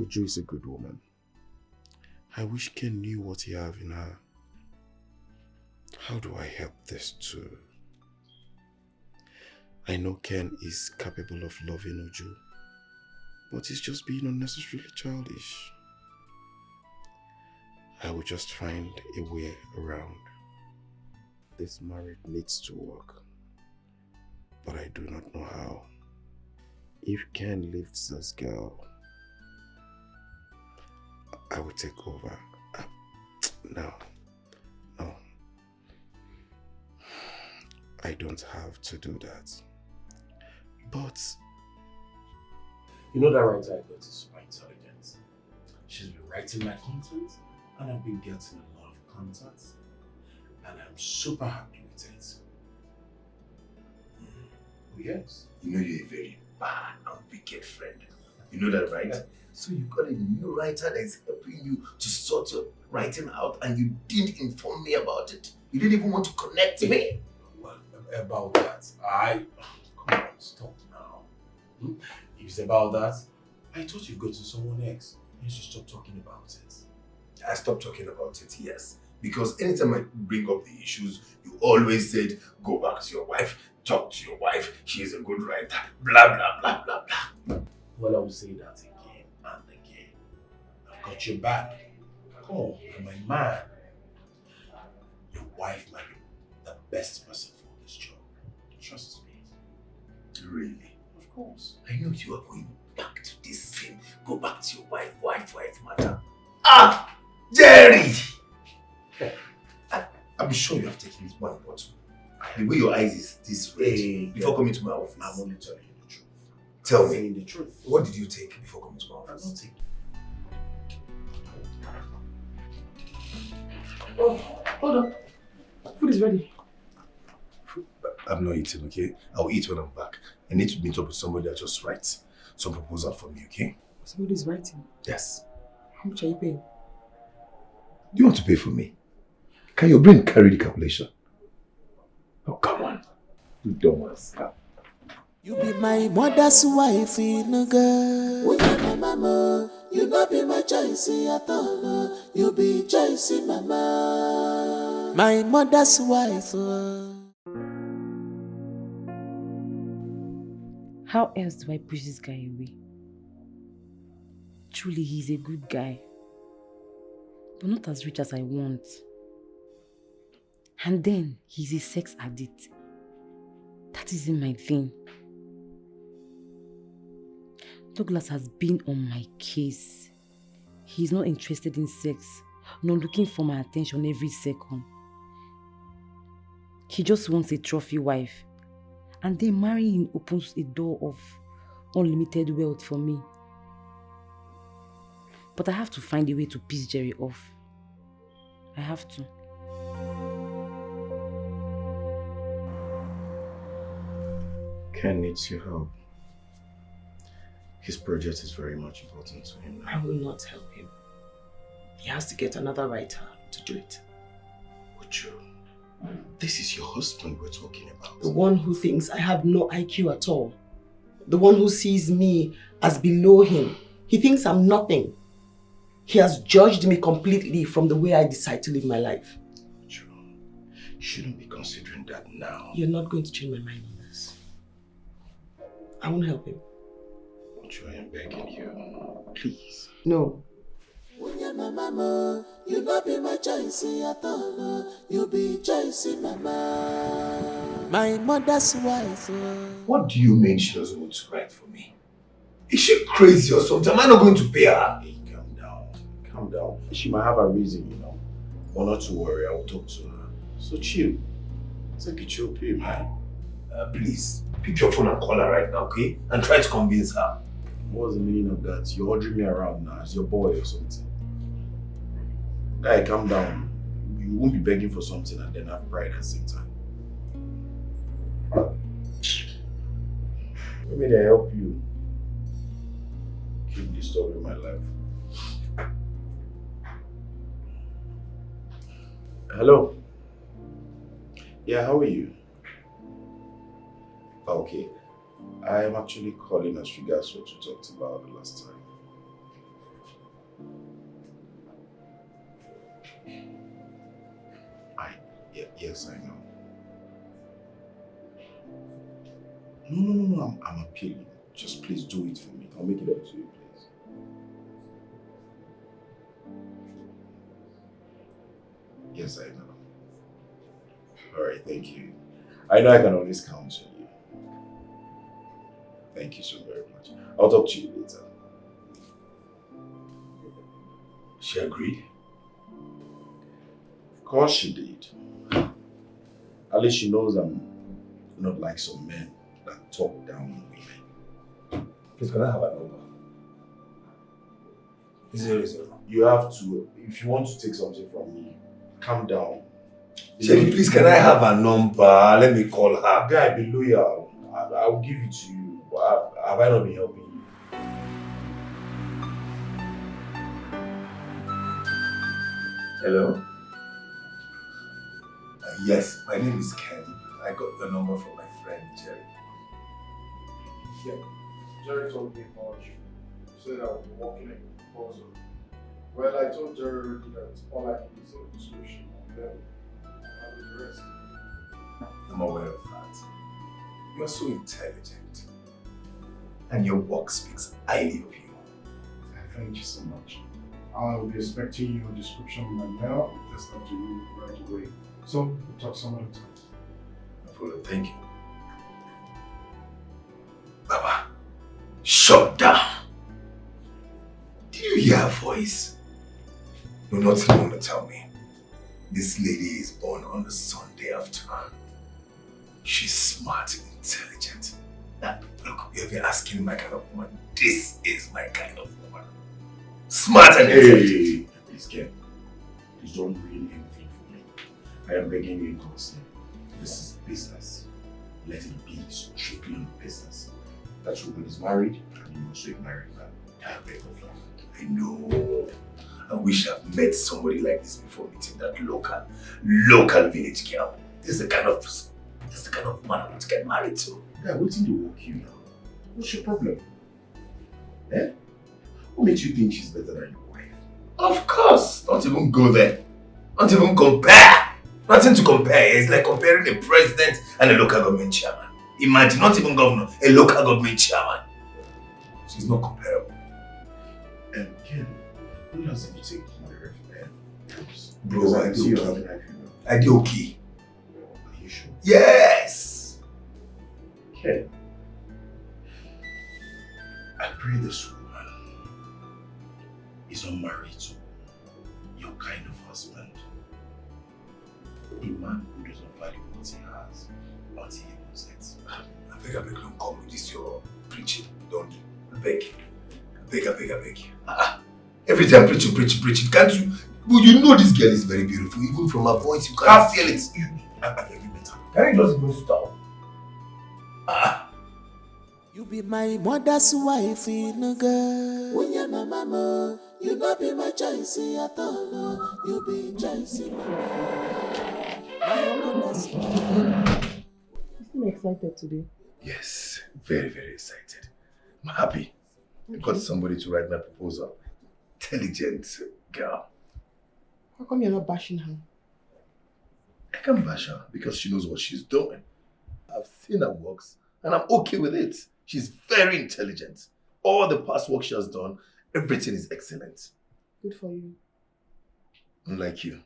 Uju is a good woman. I wish Ken knew what he have in her. How do I help this too? I know Ken is capable of loving Uju, but he's just being unnecessarily childish. I will just find a way around. This marriage needs to work, but I do not know how. If Ken leaves this girl, I will take over. No. I don't have to do that. But you know that writer I got is super intelligent. She's been writing my content and I've been getting a lot of contacts and I'm super happy with it. Oh yes. You know you're a very bad and wicked friend. You know that, right? So you got a new writer that is helping you to sort of writing out and you didn't inform me about it. You didn't even want to connect me. Well, about that, come on, stop now. If it's about that, I thought you'd go to someone else. You should stop talking about it. I stopped talking about it, yes. Because anytime I bring up the issues, you always said, go back to your wife, talk to your wife, she's a good writer, blah, blah, blah, blah, blah. Well, I will say that again and again. I've got your back. Come on, you're my man. Your wife might be the best person for this job. Trust me. Really? Of course. I know you are going back to this thing. Go back to your wife matter. Ah! Jerry! I'm sure you have taken one bottle. The way your eyes is this red before coming to my office. I'm only telling you the truth. Tell me. Saying the truth. What did you take before coming to my I'm office? not taking. Oh, hold on. Food is ready. I'm not eating, okay? I'll eat when I'm back. I need to meet up with somebody that just writes some proposal for me, okay? Somebody's writing. Yes. How much are you paying? Do you want to pay for me? Can your brain carry the calculation? Oh, come on. You dumb ass. You be my mother's wife, nigga. Oh, yeah, my mama. You not be my choice at all. You be choice, mama. My mother's wife. How else do I push this guy away? Truly, he's a good guy. but not as rich as I want. And then he's a sex addict. That isn't my thing. Douglas has been on my case. He's not interested in sex, not looking for my attention every second. He just wants a trophy wife. And then marrying opens a door of unlimited wealth for me. But I have to find a way to piss Jerry off. I have to. Ken needs your help. His project is very much important to him now. I will not help him. He has to get another writer to do it. Uju, this is your husband we're talking about. The one who thinks I have no IQ at all. The one who sees me as below him. He thinks I'm nothing. He has judged me completely from the way I decide to live my life. Uju, you shouldn't be considering that now. You're not going to change my mind on this. I won't help him. Uju, I am begging you. Please. No. You not be my choice at all. You be choice, mama. My mother's wife. What do you mean she doesn't want to write for me? Is she crazy or something? Am I not going to pay her? Hey, calm down. Calm down. She might have a reason, you know. But not to worry, I will talk to her. So chill. Take a chill pill, man. Please, pick your phone and call her right now, okay? And try to convince her. What's the meaning of that? You're ordering me around now as your boy or something. Guy, calm down. You won't be begging for something and then have pride at the same time. Maybe they help you. Keep disturbing my life. Hello? Yeah, how are you? Okay. I am actually calling as regards what you talked about the last time. Yes, I know. No, I'm appealing. Just please do it for me. I'll make it up to you, please. Yes, I know. Alright, thank you. I know I can always count on you. Thank you so very much. I'll talk to you later. She agreed? Of course she did. At least she knows I'm not like some men that talk down on women. Please, can I have a number? 00. You have to, if you want to take something from me, calm down. Shelly, please, can I have a number? Let me call her. Guy, be loyal. I will give it to you. Have I not been helping you? Hello? Yes, my name is Ken. I got the number from my friend Jerry. Yeah, Jerry told me about you. He said I would be working on your proposal. Well, I told Jerry already that all I need is a description and then I'll do the rest. I'm aware of that. You are so intelligent. And your work speaks highly of you. Thank you so much. I will be expecting your description in my mail. That's up to you right away. So, we'll talk some other time. No problem, thank you. Baba, shut down. Did you hear her voice? You're not going to tell me. This lady is born on a Sunday afternoon. She's smart and intelligent. Now, look, you've been asking my kind of woman. This is my kind of woman. Smart and intelligent. Please, Ken. Please don't ruin anything for me. I am begging you in constant. This is business. Let it be strictly on business. That woman is married and you also a married man. I beg of you. I know. I wish I've met somebody like this before meeting that local village girl. This is the kind of man I want to get married to. Yeah, waiting to walk you now. What's your problem? Eh? What makes you think she's better than your wife? Of course! Don't even go there. Don't even compare. Nothing to compare. It's like comparing a president and a local government chairman. Imagine, not even governor, a local government chairman. She's not comparable. And Ken, who else did you take money from? Bro, I see you having a funeral. I did okay. Are you sure? Yes! Okay. I pray this woman is not married to your kind of husband. A man who doesn't value what he has until he loses it. I beg, don't come with this your preaching. Don't. I beg. I beg. Every time preaching. Can't you? Well, you know this girl is very beautiful. Even from her voice, you can't feel it. I beg you better. Can you just even stop? You be my mother's wife, nigga. When you're my mama, you not be my choice at all. You be choice, my mother's wife. You seem excited today. Yes, very, very excited. I'm happy. I got somebody to write my proposal. Intelligent girl. How come you're not bashing her? I can bash her because she knows what she's doing. I've seen her works and I'm okay with it. She's very intelligent. All the past work she has done, everything is excellent. Good for you. Unlike you.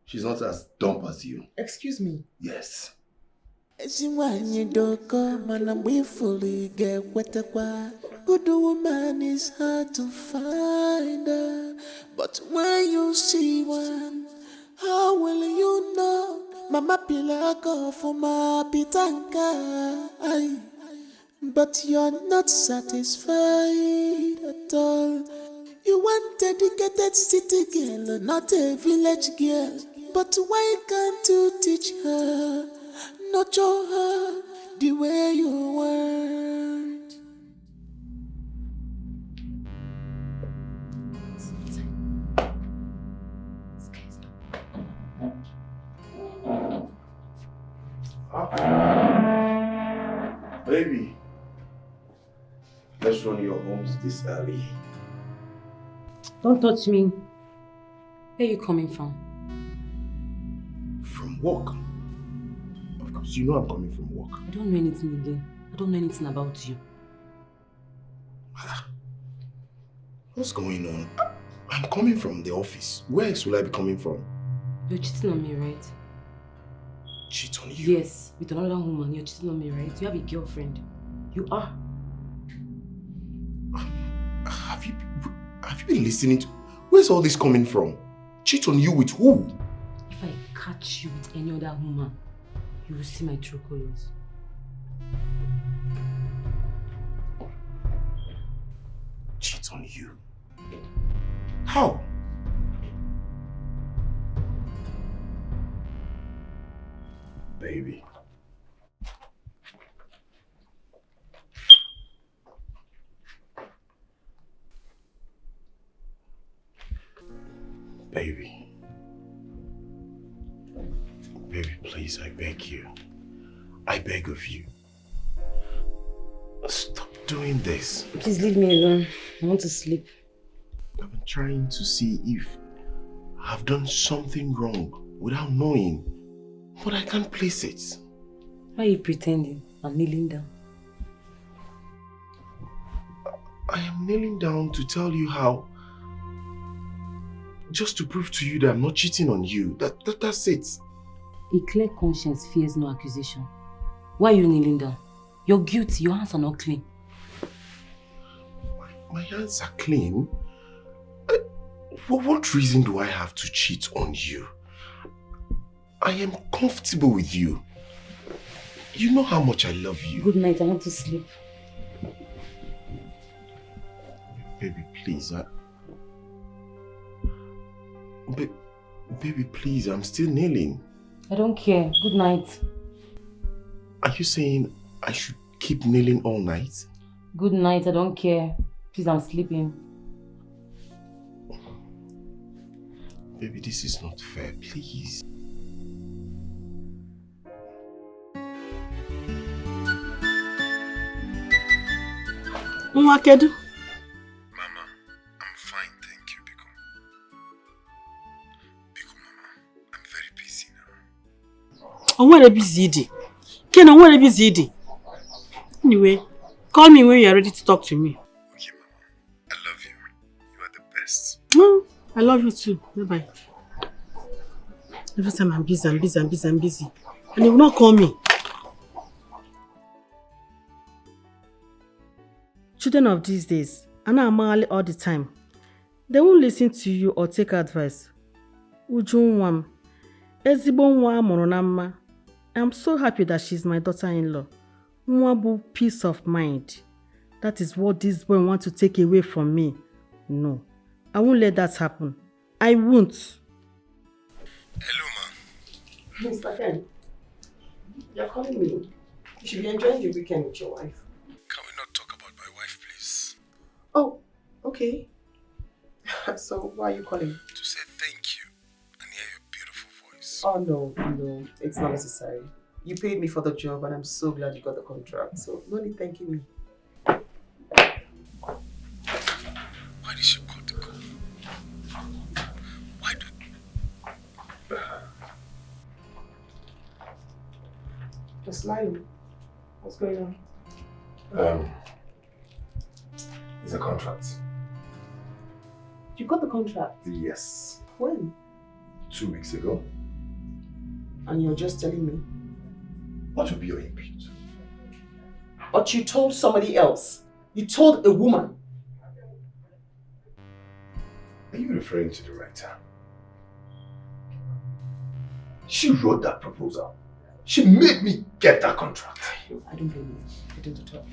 She's not as dumb as you. Excuse me. Yes. Good woman is hard to find, but when you see one, how will you know? Mama Pilako for my pitanka, but you're not satisfied at all. You want dedicated city girl, not a village girl. But why can't you teach her, nurture her the way you want? Baby, let's run your homes this early. Don't touch me. Where are you coming from? From work. Of course, you know I'm coming from work. I don't know anything again. I don't know anything about you. What's going on? I'm coming from the office. Where else will I be coming from? You're cheating on me, right? Cheat on you? Yes, with another woman. You're cheating on me, right? You have a girlfriend. You are. Have you been listening to... Where's all this coming from? Cheat on you with who? If I catch you with any other woman, you will see my true colors. Cheat on you? How? Baby. Baby. Baby, please, I beg you. I beg of you. Stop doing this. Please leave me alone. I want to sleep. I've been trying to see if I've done something wrong without knowing, but I can't place it. Why are you pretending? I'm kneeling down. I am kneeling down to tell you how, just to prove to you that I'm not cheating on you. That's it. A clear conscience fears no accusation. Why are you kneeling down? You're guilty. Your hands are not clean. My hands are clean? What reason do I have to cheat on you? I am comfortable with you. You know how much I love you. Good night. I want to sleep. Baby, please. Baby, please. I'm still kneeling. I don't care. Good night. Are you saying I should keep kneeling all night? Good night. I don't care. Please, I'm sleeping. Baby, this is not fair. Please. Nwakedu? Mama, I'm fine, thank you, Biko. Biko, Mama, I'm very busy now. Where busy idi? Ken, where busy idi? Anyway, call me when you are ready to talk to me. Okay, Mama. I love you. You are the best. Well, I love you too. Bye-bye. Every time I'm busy, I'm busy, I'm busy, I'm busy. And they will not call me. Children of these days, and I'm all the time. They won't listen to you or take advice. Ujunwam. Ezigbo nwa amụrụ na mma. I'm so happy that she's my daughter-in-law. Nwabu peace of mind. That is what this boy wants to take away from me. No, I won't let that happen. I won't. Hello, ma. Mr. Ken, you're calling me. You should be enjoying the weekend with your wife. Can we not talk about my wife, please? Oh, okay. So why are you calling? To say thank you and hear your beautiful voice. Oh no, it's not necessary. You paid me for the job and I'm so glad you got the contract. So no need thanking me. Why did she cut the call? Why do... You're smiling. What's going on? It's a contract. You got the contract? Yes. When? 2 weeks ago. And you're just telling me? What would be your input? But you told somebody else. You told a woman. Are you referring to the writer? She wrote that proposal. She made me get that contract. I don't blame you. I didn't talk.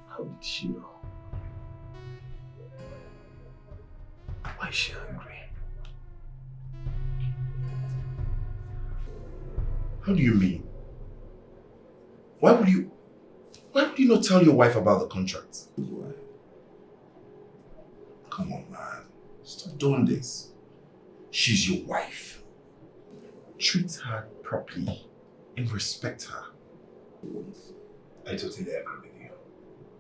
How did she know? Why is she angry? How do you mean? Why would you not tell your wife about the contract? Come on, man. Stop doing this. She's your wife. Treat her properly and respect her. I totally agree with you.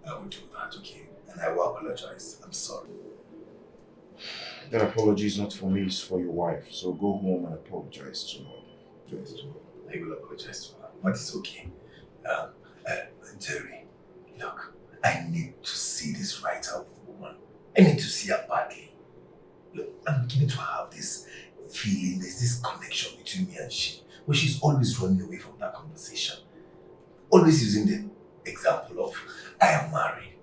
I will do that, okay? And I will apologize. I'm sorry. That apology is not for me, it's for your wife. So go home and apologize to her. I will apologize to her, but it's okay. Jerry, look, I need to see this writer of the woman. I need to see her badly. Look, I'm beginning to have this feeling, there's this connection between me and she, where she's always running away from that conversation. Always using the example of, I am married.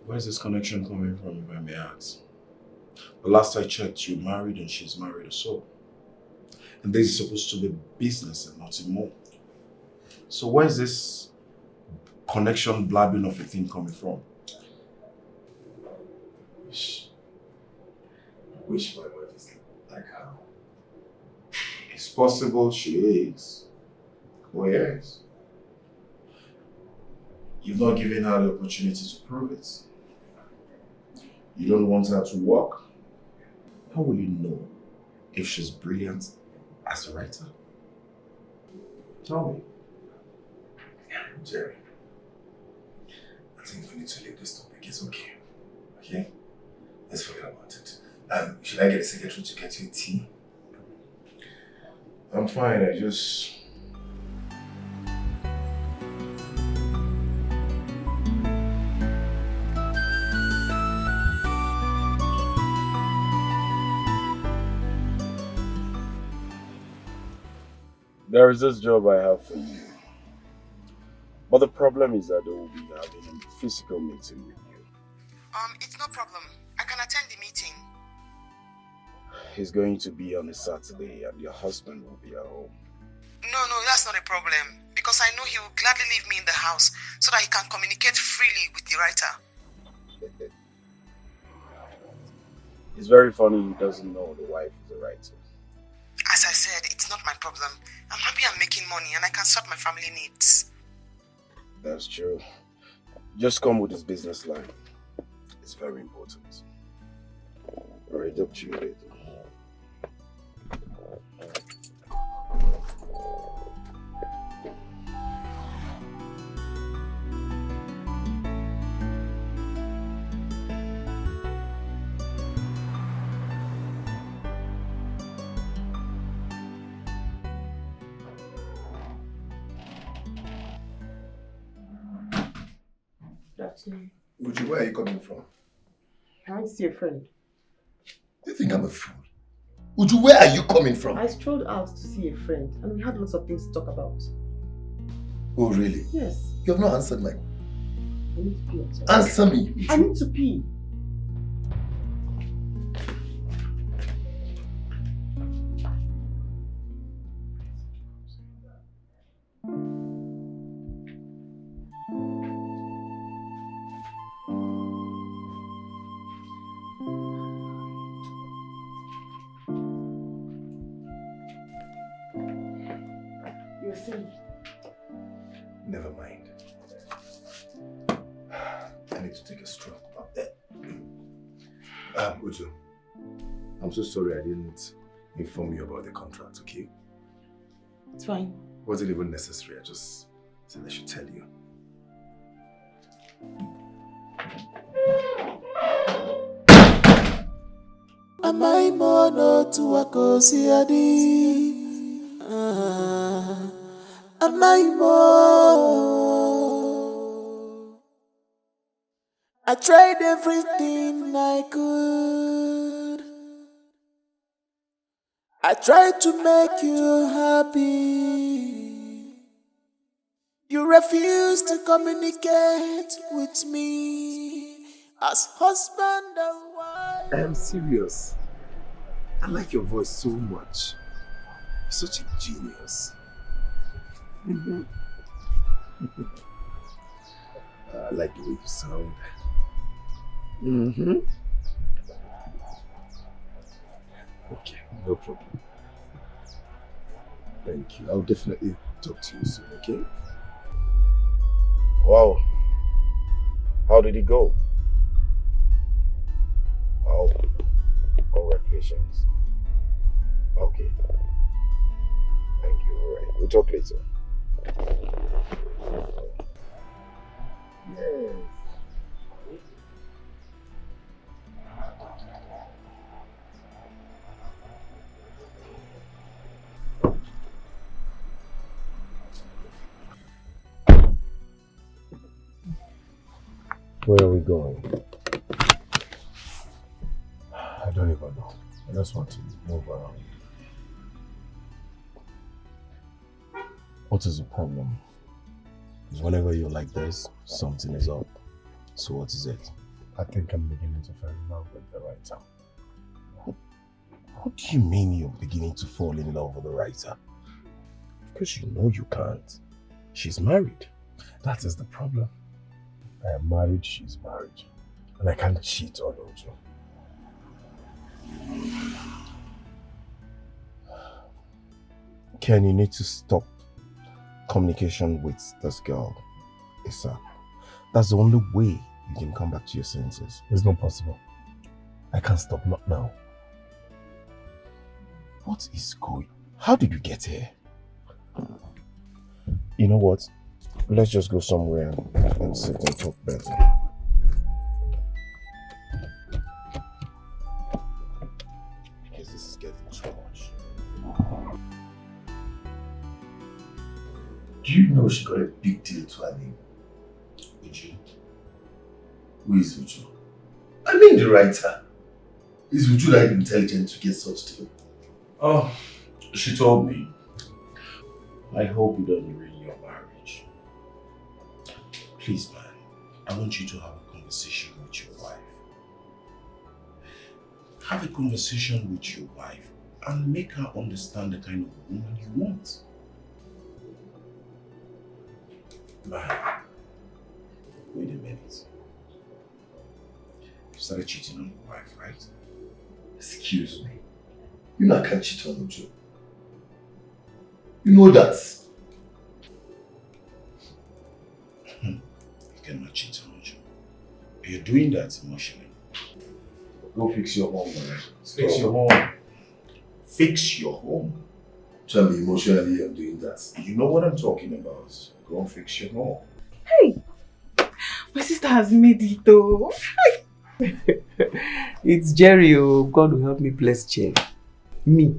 Where's this connection coming from, if I may ask? The last I checked, you're married and she's married as well. And this is supposed to be business and nothing more. So where's this connection blabbing of a thing coming from? I wish my wife is like her. It's possible she is. Oh yes. You've not given her the opportunity to prove it. You don't want her to work. How will you know if she's brilliant as a writer? Tell me. Jerry, I think we need to leave this topic. It's okay. Okay? Let's forget about it. Should I get the secretary to get you tea? I'm fine, I just... There is this job I have for you. But the problem is that they will be having a physical meeting with you. It's no problem. I can attend the meeting. It's going to be on a Saturday and your husband will be at home. No, that's not a problem. Because I know he will gladly leave me in the house so that he can communicate freely with the writer. It's very funny he doesn't know the wife is a writer. As I said, it's not my problem. I'm happy I'm making money and I can sort my family needs. That's true. Just come with his business line. It's very important. Alright, up to you later. Uju, where are you coming from? I went to see a friend. Do you think I'm a fool? Uju, where are you coming from? I strolled out to see a friend and we had lots of things to talk about. Oh, really? Yes. You have not answered my... I need to pee also. Answer me. Uju. I need to pee. You're saying? Never mind. I need to take a stroll up there. Uju, I'm so sorry I didn't inform you about the contract, okay? It's fine. Wasn't even necessary, I just said I should tell you. Amai mono tuwako siadi. Amai mo. I tried everything I could. I tried to make you happy. You refused to communicate with me as husband and wife. I am serious. I like your voice so much. You're such a genius. I like the way you sound. Okay, no problem. Thank you. I'll definitely talk to you soon, okay? Wow. How did it go? Oh, congratulations. Okay. Thank you. All right. We'll talk later. Yes. Where are we going? I don't even know. I just want to move around. What is the problem? Because whenever you're like this, something is up. So what is it? I think I'm beginning to fall in love with the writer. What do you mean you're beginning to fall in love with the writer? Because you know you can't. She's married. That is the problem. I am married, she's married. And I can't cheat on Uju. Ken, you need to stop communication with this girl ASAP. That's the only way you can come back to your senses. It's not possible. I can't stop, not now. What is going? How did you get here? You know what? Let's just go somewhere and sit and talk better. Because this is getting too much. Do you know she got a big deal to her name? Uju? Who is Uju? I mean the writer. Is Uju that intelligent to get such deal? Oh, she told me. I hope you don't ruin your marriage. Please, man, I want you to have a conversation with your wife. Have a conversation with your wife and make her understand the kind of woman you want. Man, wait a minute. You started cheating on your wife, right? Excuse me. You know I can't cheat on Uju. You know that. You cannot cheat on Uju. You're doing that emotionally. Go fix your home, man. Fix your home. Fix your home. Tell me emotionally I'm doing that. You know what I'm talking about. Go and fix your home. Hey! My sister has made it though. It's Jerry, oh. God will help me bless Jerry. Me.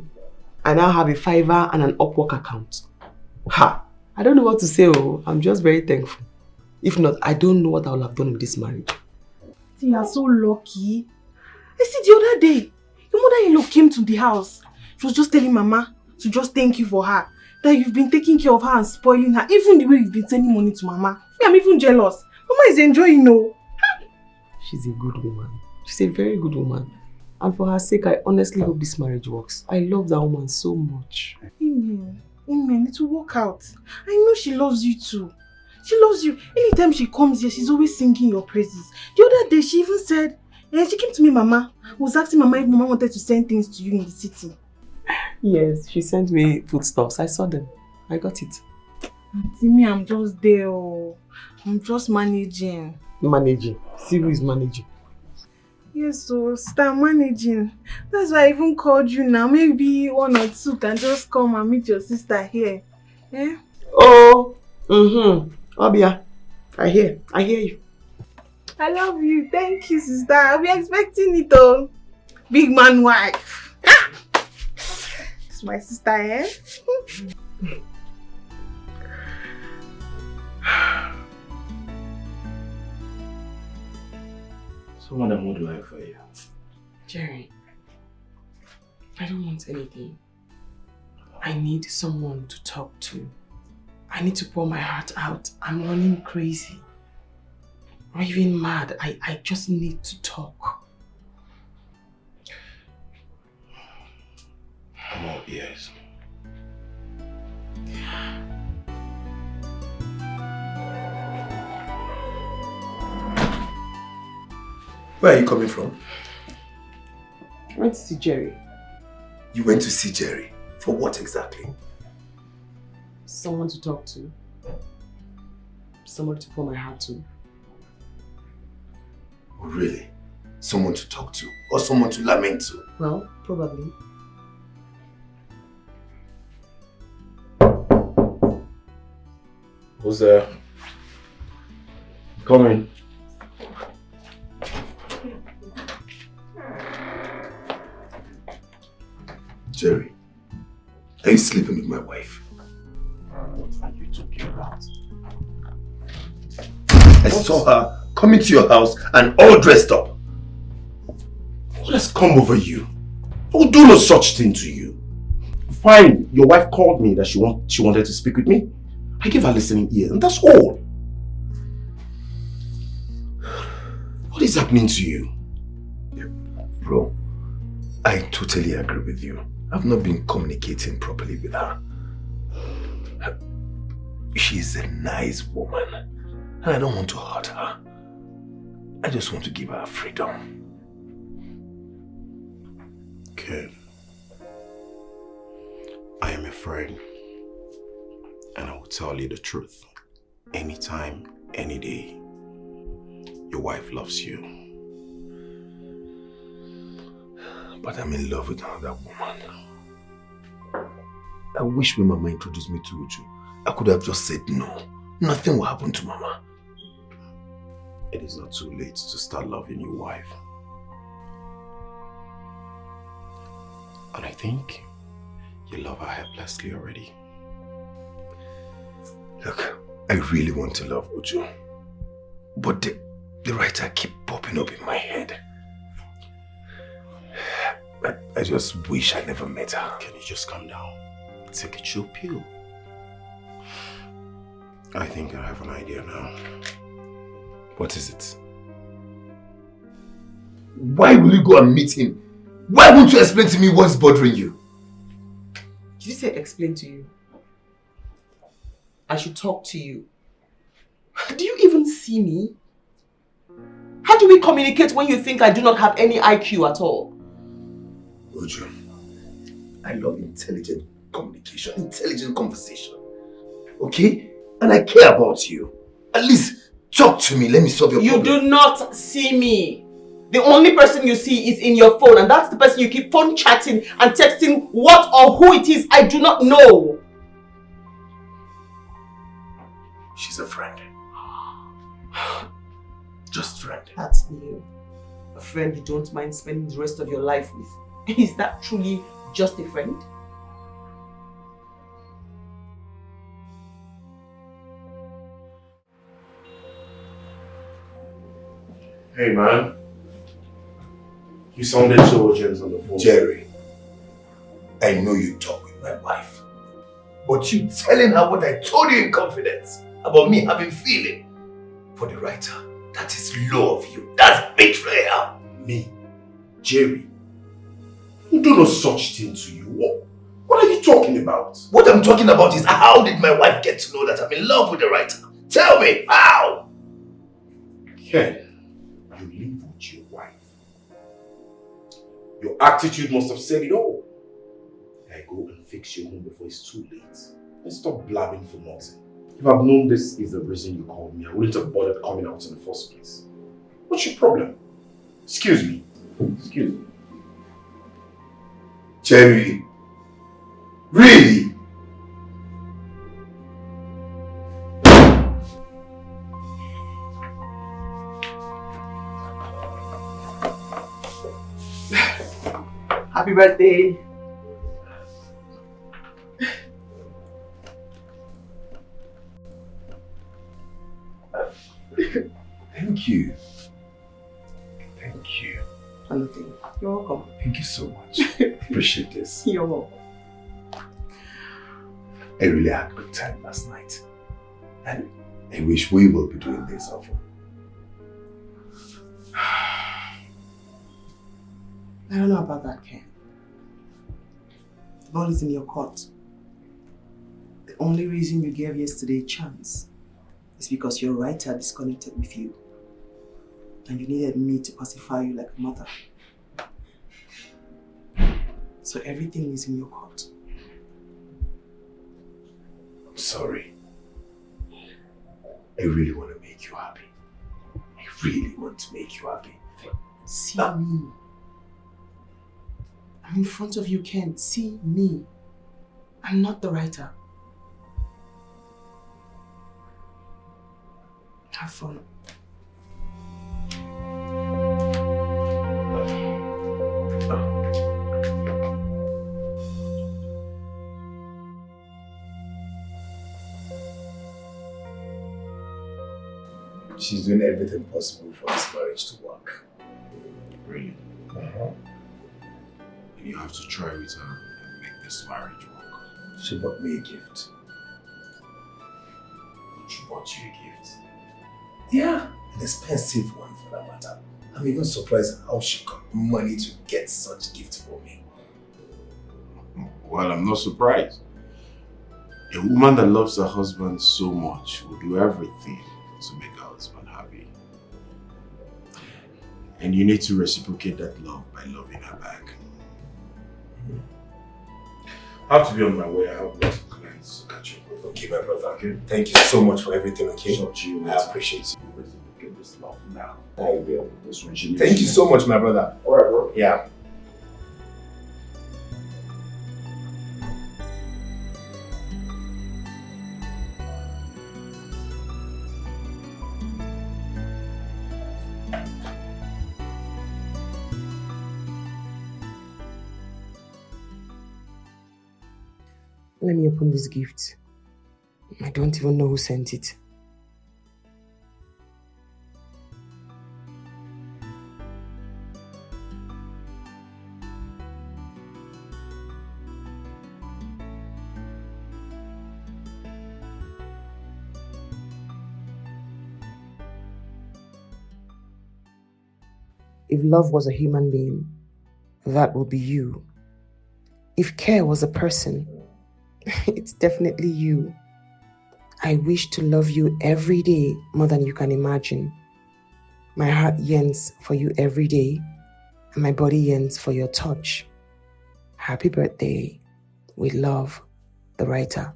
I now have a Fiverr and an Upwork account. Ha! I don't know what to say, oh. I'm just very thankful. If not, I don't know what I would have done with this marriage. You are so lucky. I see the other day, your mother-in-law came to the house. She was just telling Mama to just thank you for her. That you've been taking care of her and spoiling her. Even the way you've been sending money to Mama. I'm even jealous. Mama is enjoying, no. She's a good woman. She's a very good woman. And for her sake, I honestly hope this marriage works. I love that woman so much. Amen. Amen. It will work out. I know she loves you too. She loves you. Anytime she comes here, she's always singing your praises. The other day, she even said, she came to me, Mama. Was asking Mama if Mama wanted to send things to you in the city. Yes, she sent me foodstuffs. I saw them. I got it. Auntie, me, I'm just there. Oh. I'm just managing. Managing? See who is managing? Yes, so start managing. That's why I even called you now. Maybe one or two can just come and meet your sister here. Eh? Oh, Obia, I hear you. I love you. Thank you, sister. I'll be expecting it all. Big man wife. It's my sister, eh? So, madam, what do I offer you? Jerry, I don't want anything. I need someone to talk to. I need to pour my heart out. I'm running crazy. Or even mad. I just need to talk. I'm all ears. Where are you coming from? I went to see Jerry. You went to see Jerry? For what exactly? Someone to talk to. Someone to pour my heart to. Oh, really? Someone to talk to? Or someone to lament to? Well, probably. Who's there? Come in. Jerry, are you sleeping with my wife? What are you talking about? I saw her coming to your house and all dressed up. What has come over you? I will do no such thing to you. Fine, your wife called me that she wanted to speak with me. I gave her listening ear and that's all. What is happening to you? Bro, I totally agree with you. I've not been communicating properly with her. She's a nice woman and I don't want to hurt her. I just want to give her freedom. Kid, I am a friend and I will tell you the truth. Anytime, any day, your wife loves you. But I'm in love with another woman. I wish when Mama introduced me to Uju, I could have just said no. Nothing will happen to Mama. It is not too late to start loving your wife. And I think you love her helplessly already. Look, I really want to love Uju. But the writer keep popping up in my head. I just wish I never met her. Can you just calm down? Take a chill pill. I think I have an idea now. What is it? Why will you go and meet him? Why won't you explain to me what's bothering you? Did you say explain to you? I should talk to you. Do you even see me? How do we communicate when you think I do not have any IQ at all? Uju, I love intelligent communication, intelligent conversation. Okay? And I care about you. At least talk to me. Let me solve your problem. You do not see me. The only person you see is in your phone, and that's the person you keep phone chatting and texting what or who it is I do not know. She's a friend. Just friend. That's new. A friend you don't mind spending the rest of your life with. Is that truly just a friend? Hey man. You sounded so urgent on the phone. Jerry, I know you talk with my wife, but you telling her what I told you in confidence about me having feeling for the writer, that is low of you. That's betrayal. Me? Jerry? Who do no such thing to you? What are you talking about? What I'm talking about is, how did my wife get to know that I'm in love with the writer? Tell me, how? Ken, you live with your wife. Your attitude must have said it all. I go and fix your home before it's too late. And stop blabbing for nothing. If I've known this is the reason you called me, I wouldn't have bothered coming out in the first place. What's your problem? Excuse me. Excuse me. Jerry, really? Happy birthday. Thank you. Thank you. Nothing. You're welcome. Thank you so much. Appreciate this. You're welcome. I really had a good time last night. And I wish we will be doing this often. I don't know about that, Ken. The ball is in your court. The only reason you gave yesterday a chance is because your writer disconnected with you. And you needed me to pacify you like a mother. So everything is in your court. I'm sorry. I really want to make you happy. I really want to make you happy. See me. I'm in front of you, Ken. See me. I'm not the writer. Have fun. She's doing everything possible for this marriage to work. Really? You have to try with her and make this marriage work. She bought me a gift. She bought you a gift? Yeah, an expensive one for that matter. I'm even surprised how she got money to get such gift for me. Well, I'm not surprised. A woman that loves her husband so much will do everything to make her husband happy. And you need to reciprocate that love by loving her back. I have to be on my way. I have lots of clients to catch up with. Okay, my brother. Okay. Thank you so much for everything, okay? Talk to you I later. appreciate you. Reciprocate this love now. I will. This relationship. Thank you so much, my brother. Alright, bro. Yeah. Let me open this gift. I don't even know who sent it. If love was a human being, that would be you. If care was a person, it's definitely you. I wish to love you every day more than you can imagine. My heart yearns for you every day, and my body yearns for your touch. Happy birthday. With love, the writer.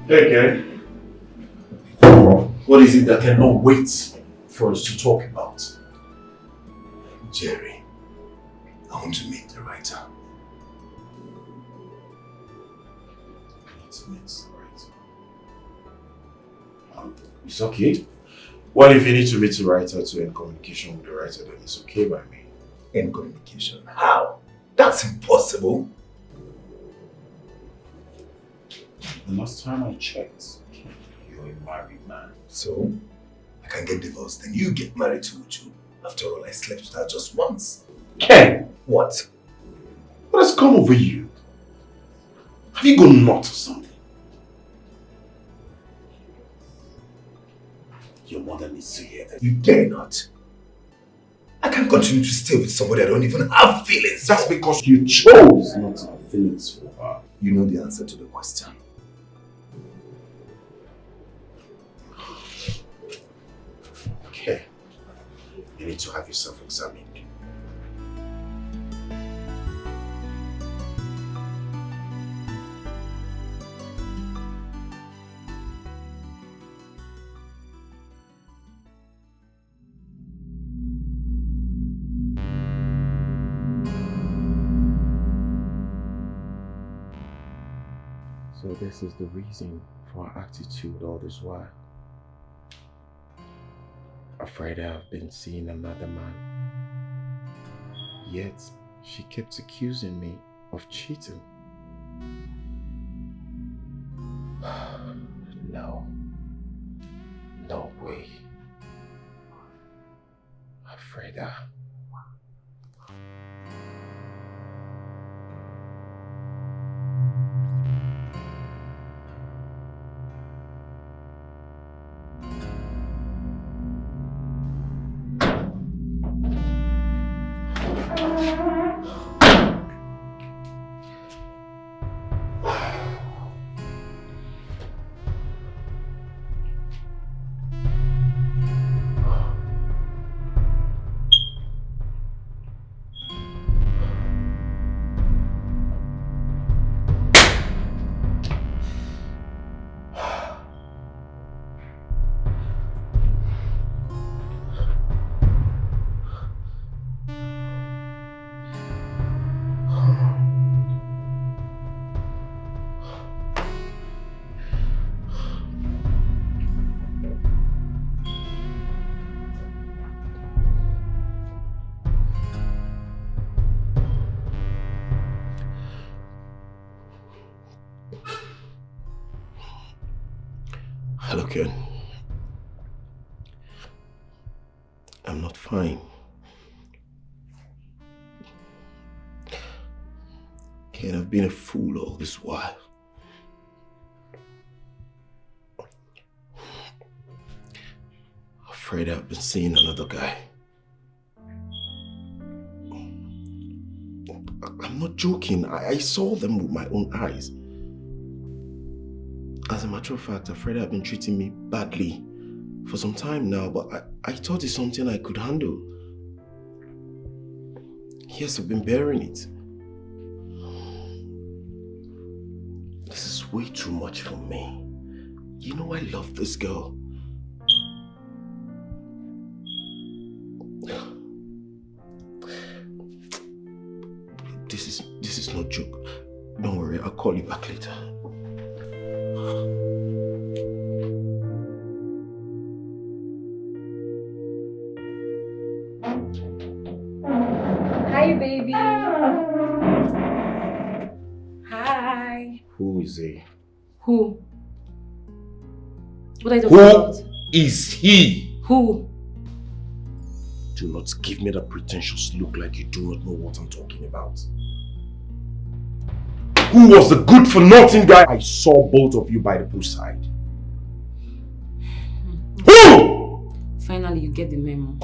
Hey, Ken. What is it that cannot wait for us to talk about? Jerry, I want to meet the writer. I need to meet the writer. It's okay. Well, if you need to meet the writer to end communication with the writer, then it's okay by me. End communication? How? That's impossible. The last time I checked, you're a married man. So, I can get divorced, then you get married to Uju. After all, I slept with her just once. Ken! What? What has come over you? Have you gone nuts or something? Your mother needs to hear that. You dare not. I can't continue to stay with somebody I don't even have feelings. That's because you chose not to have feelings for her. You know the answer to the question. Okay. You need to have yourself examined. So this is the reason for her attitude all this while. Afraid I've been seeing another man. Yet she kept accusing me of cheating. No. No way. Afraid Hello, Ken. I'm not fine. Ken, I've been a fool all this while. Afraid I've been seeing another guy. I'm not joking. I saw them with my own eyes. As a matter of fact, Afraid I've been treating me badly for some time now, but I thought it's something I could handle. Yes, I've been bearing it. This is way too much for me. You know I love this girl. This is no joke. Don't worry, I'll call you back later. Hi, baby. Hi. Who is he? Who? What are you talking about? Who is he? Who? Do not give me that pretentious look like you do not know what I'm talking about. Who was the good-for-nothing guy I saw both of you by the poolside? Who? Finally, you get the memo.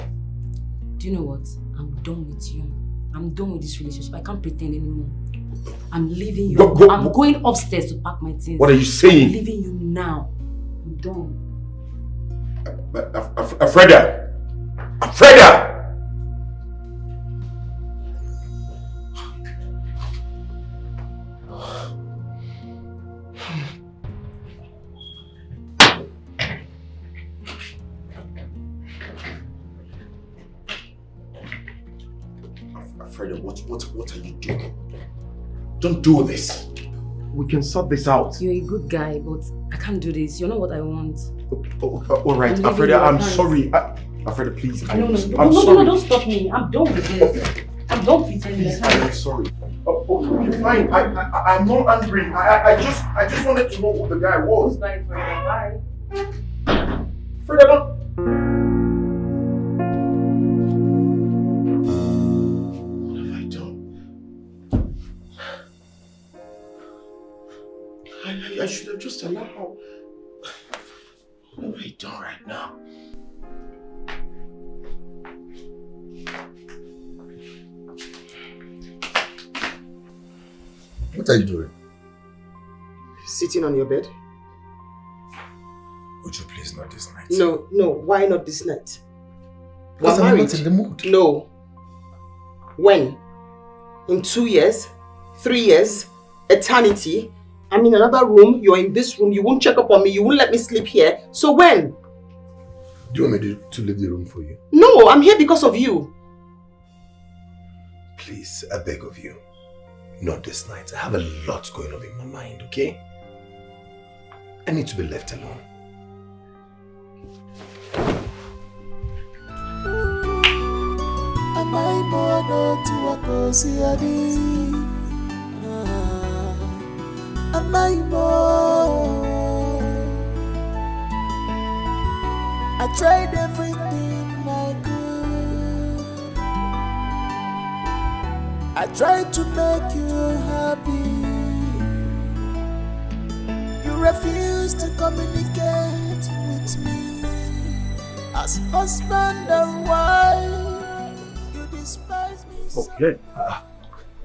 Do you know what? I'm done with you. I'm done with this relationship. I can't pretend anymore. I'm leaving you. I'm going upstairs to pack my things. What are you saying? I'm leaving you now. I'm done. Afreda! Afreda! Afreda, what are you doing? Don't do this. We can sort this out. You're a good guy, but I can't do this. You're not what I want. Alright, Alfreda, I'm sorry. Alfreda, please. I'm sorry. No, don't stop me. I'm done with this. I'm done pretending. I'm sorry. Okay, fine. I'm not angry. I just wanted to know who the guy was. Bye, Freda. Bye. Freda, don't. I should have just allowed. What am I doing right now? What are you doing? Sitting on your bed? Would you please not this night? No. Why not this night? Because We're I'm married. not in the mood. No. When? In 2 years? 3 years? Eternity? I'm in another room, you're in this room, you won't check up on me, you won't let me sleep here. So when? Do you want me to leave the room for you? No, I'm here because of you. Please, I beg of you. Not this night. I have a lot going on in my mind, okay? I need to be left alone. Am I born to a cozy Am I born? I tried everything I could. I tried to make you happy. You refused to communicate with me. As husband and wife, you despise me. Okay.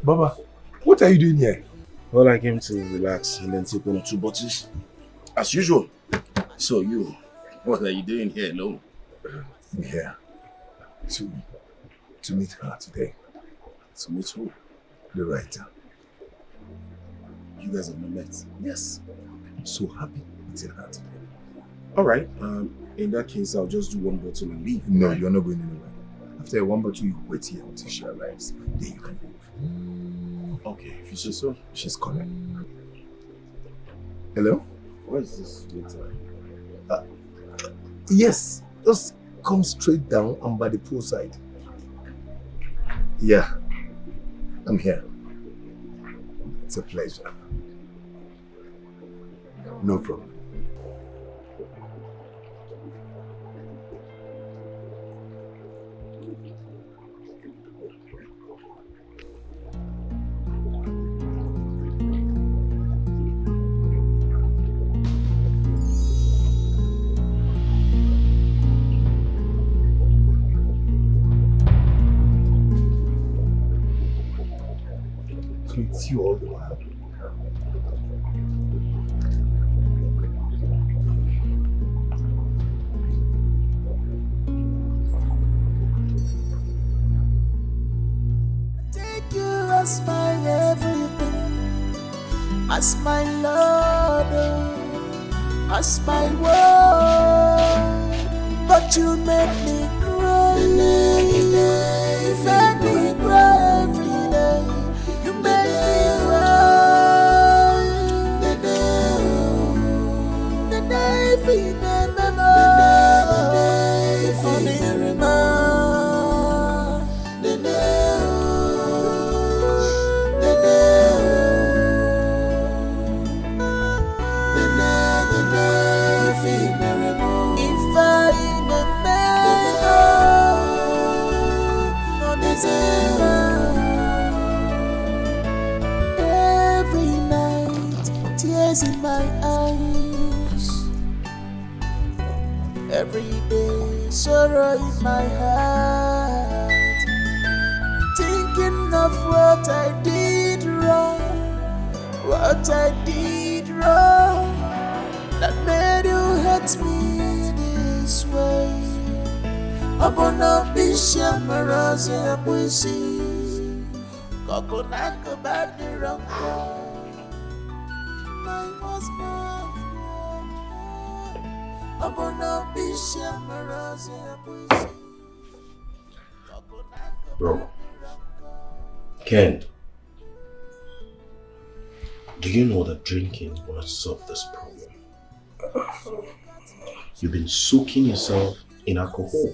Baba, what are you doing here? Well, I came to relax and then take 1 or 2 bottles. As usual. So you, what are you doing here alone? I'm here to meet her today. To meet who? The writer. You guys have not met? Yes. I'm so happy meeting her today. Alright, in that case, I'll just do 1 bottle and leave. No, you're not going anywhere. After 1 bottle, you wait here until she arrives. Then you can leave. Okay, if you say so. She's calling. Hello? Where is this waiter? Yes, just come straight down and by the poolside. Yeah, I'm here. It's a pleasure. No problem. It's you all the while. Take you as my everything, as my Lord, as my world. But you make me cry, you make me cry every day. You make me cry, the day we never know, funny remind, the if I every night, tears in my eyes. Every day, sorrow in my heart. Thinking of what I did wrong, that made you hurt me this way. Abona bisha marazi abuisi, kokonako bad ranko. My husband, abona bisha marazi abuisi. Bro. Ken. Do you know that drinking will not solve this problem? You've been soaking yourself in alcohol.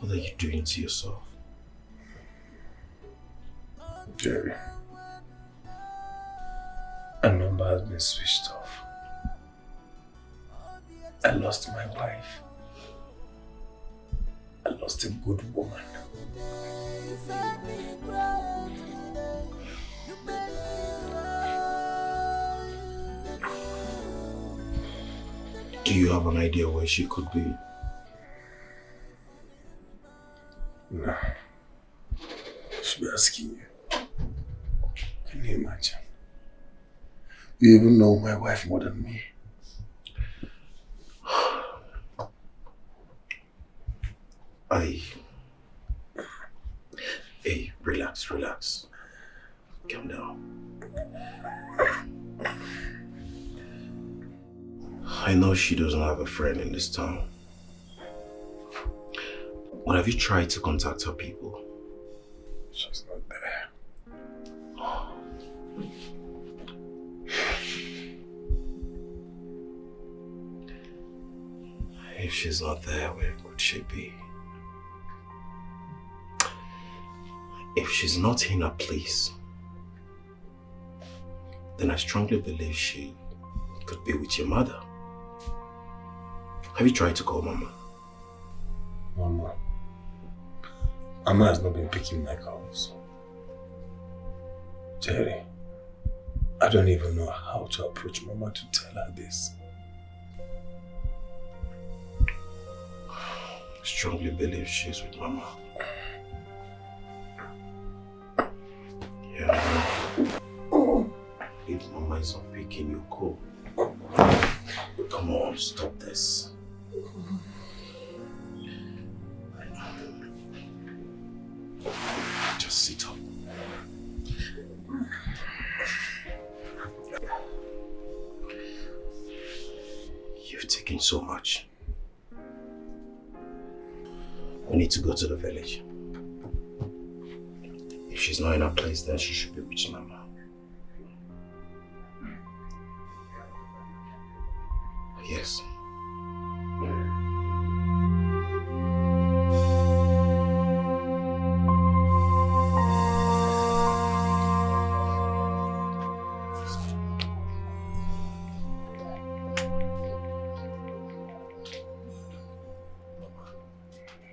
What are you doing to yourself? Jerry, a number has been switched off. I lost my wife. I lost a good woman. Do you have an idea where she could be? No. I should be asking you. Can you imagine? You even know my wife more than me. Hey, relax. Calm down. I know she doesn't have a friend in this town. But have you tried to contact her people? She's not there. If she's not there, where could she be? If she's not in a place, then I strongly believe she could be with your mother. Have you tried to call Mama? Mama has not been picking my calls. Jerry, I don't even know how to approach Mama to tell her this. I strongly believe she's with Mama. Yeah. If Mama is not picking your call, come on, stop this. Just sit up. You've taken so much. We need to go to the village. If she's not in her place, then she should be with Mama. Yes.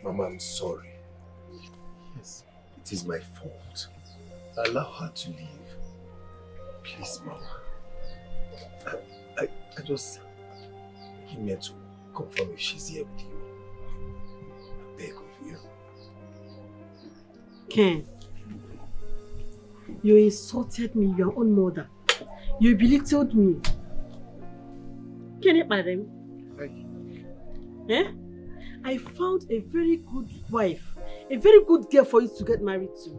Mama, I'm sorry. Yes, it is my fault. Allow her to leave. Please, Mama. I just came here to confirm if she's here with you. I beg of you. Ken, you insulted me, your own mother. You belittled me. Can you madam? Eh? I found a very good wife, a very good girl for you to get married to.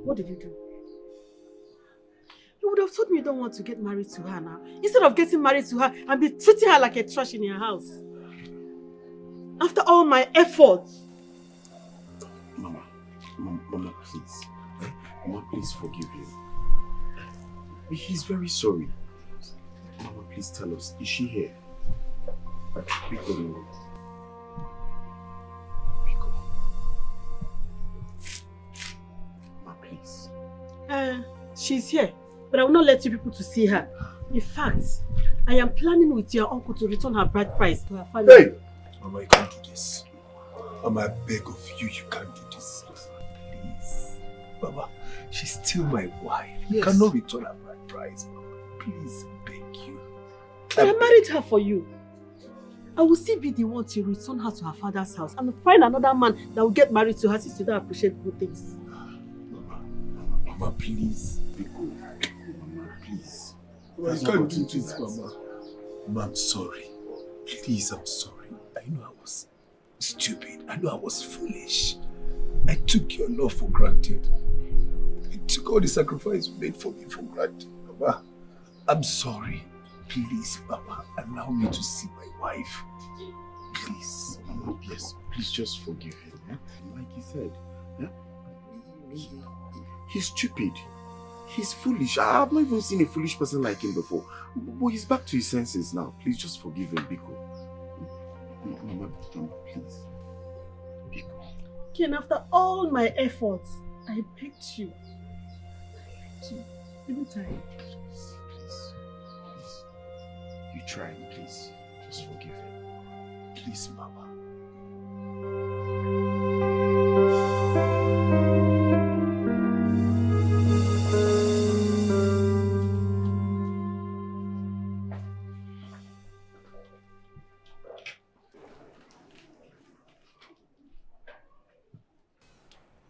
What did you do? You would have told me you don't want to get married to her now, instead of getting married to her and be treating her like a trash in your house. After all my efforts. Mama, please. Mama, please forgive him. He's very sorry. Mama, please tell us, is she here? Pico. Mama, please. She's here, but I will not let you people to see her. In fact, I am planning with your uncle to return her bride price to her family. Hey! Mama, you can't do this. Mama, I beg of you, you can't do this. Please. Mama, she's still my wife. You cannot return her bride price, Mama. Please, I beg you. I married her for you. I will still be the one to return her to her father's house and find another man that will get married to her since you don't appreciate good things. Mama, please. Be good. Mama, please. Mama, you can't do this, Mama. Mama, I'm sorry. Please, I'm sorry. I know I was stupid. I know I was foolish. I took your love for granted. I took all the sacrifice you made for me for granted. Mama, I'm sorry. Please, Mama, allow me to see my wife. Please. Mama, yes, please just forgive him. Eh? Like he said, He's stupid. He's foolish. I've not even seen a foolish person like him before. But he's back to his senses now. Please just forgive him, Biko. Mama, please. Biko. Ken, after all my efforts, I begged you. Every time. Please. You try, please. Just forgive him. Please, Mama.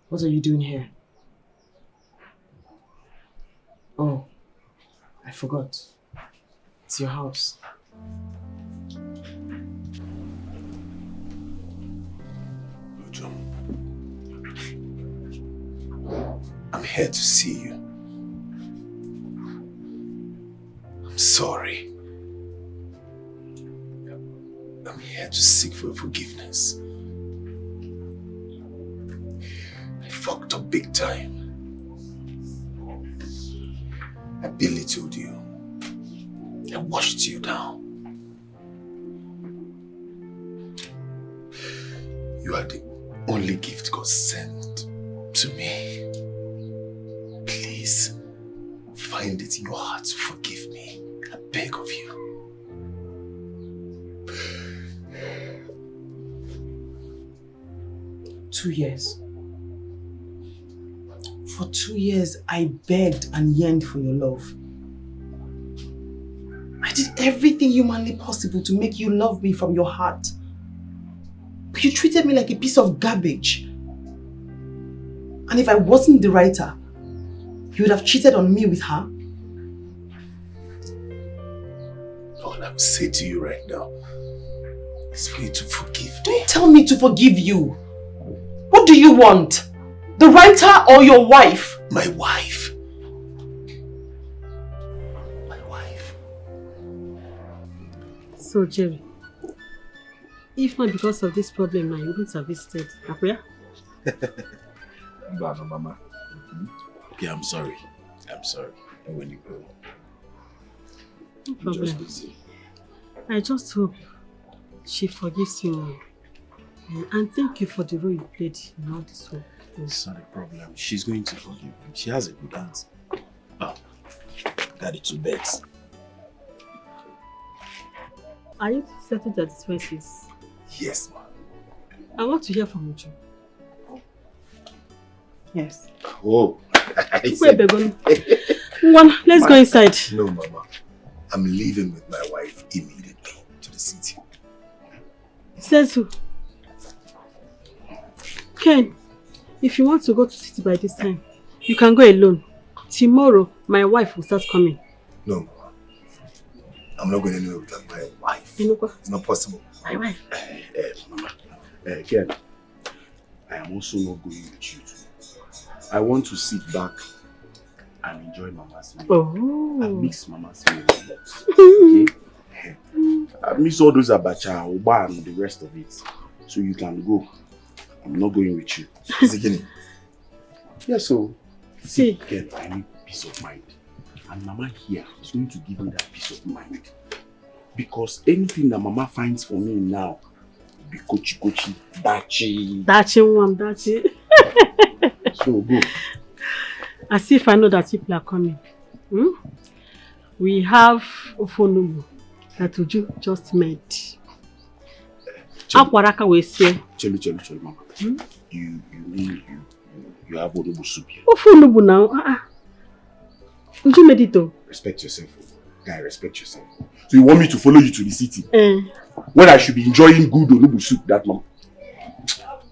What are you doing here? Oh, I forgot. It's your house. Ojo, I'm here to see you. I'm sorry. I'm here to seek for forgiveness. I fucked up big time. I belittled you. I washed you down. You are the only gift God sent to me. Please, find it in your heart to forgive me. I beg of you. 2 years. For 2 years, I begged and yearned for your love. I did everything humanly possible to make you love me from your heart. But you treated me like a piece of garbage. And if I wasn't the writer, you would have cheated on me with her. All I will say to you right now is for you to forgive me. Don't tell me to forgive you. What do you want? The writer or your wife? My wife. So, Jerry, if not because of this problem now, you wouldn't have visited Akuya? Mama. Okay, I'm sorry. I'm sorry. And when you go, No problem. just busy. I just hope she forgives you. And thank you for the role you played in all this work. It's not a problem. She's going to forgive you. She has a good heart. Oh, got it to bed. Are you settled at the expenses? Yes, ma'am. I want to hear from you. Yes. Oh, Let's go inside. No, Mama. I'm leaving with my wife immediately to the city. Says who? Ken, if you want to go to the city by this time, you can go alone. Tomorrow, my wife will start coming. No, Mama. I'm not going anywhere without my wife. It's not possible. My wife? Mama. Ken, I am also not going with you too. I want to sit back and enjoy Mama's meal. Oh. I miss Mama's meal a lot. Okay? I miss all those abacha, uba and the rest of it. So you can go. I'm not going with you. Zikini. Yeah, so see, Ken, I need peace of mind. And Mama here is going to give me that peace of mind. Because anything that Mama finds for me now will be kochi, dachi. Dachi. So go. As if I know that people are coming. We have Ofonubu that Uju just made. Akwaraka we say. Chelu, Mama. You have Onubu soup here. Ofonubu now. Uju made it though. Respect yourself. Guy, respect yourself. So you want me to follow you to the city? When I should be enjoying good Onubu soup that Mama.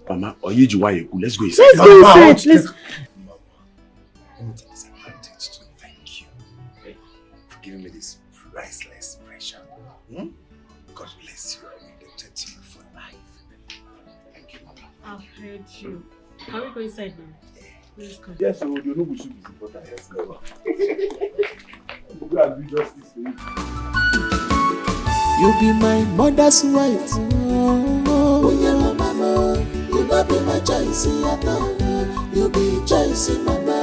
Mama, let's go inside. Let's go inside. Let's advantage to thank you for giving me this priceless pressure. God bless you. I'm indebted to you for life. Thank you, Mama. I've heard you. Can we go inside now? Let's go. Yes, so the Onubu soup is important. Let's go. Go and do justice to you. You be my mother's wife. Oh, yeah, mama. You not be my choice, you be choice, mama.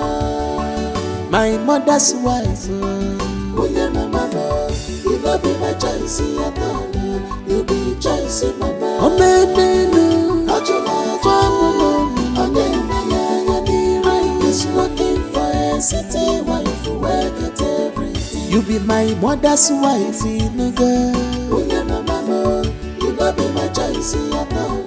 My mother's wife. Oh yeah, my mama. You not be my choice at all. You be choice, mama. Oh man, not your life. Oh man, is looking for a city wife who work at everything. You be my mother's wife, nigga. Oh yeah, my mama. You not be my choice at all.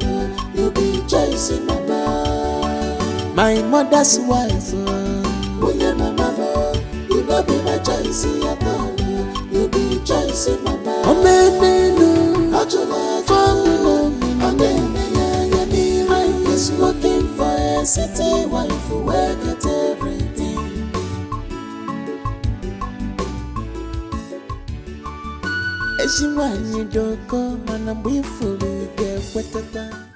You be choice, mama. My mother's wife. Oh yeah, my mama. You not be my choice at all. You be choice, mama. Oh man, not your life. Oh man, is looking for a city wife who work at everything. As you want, you don't go, and I'm with you, get what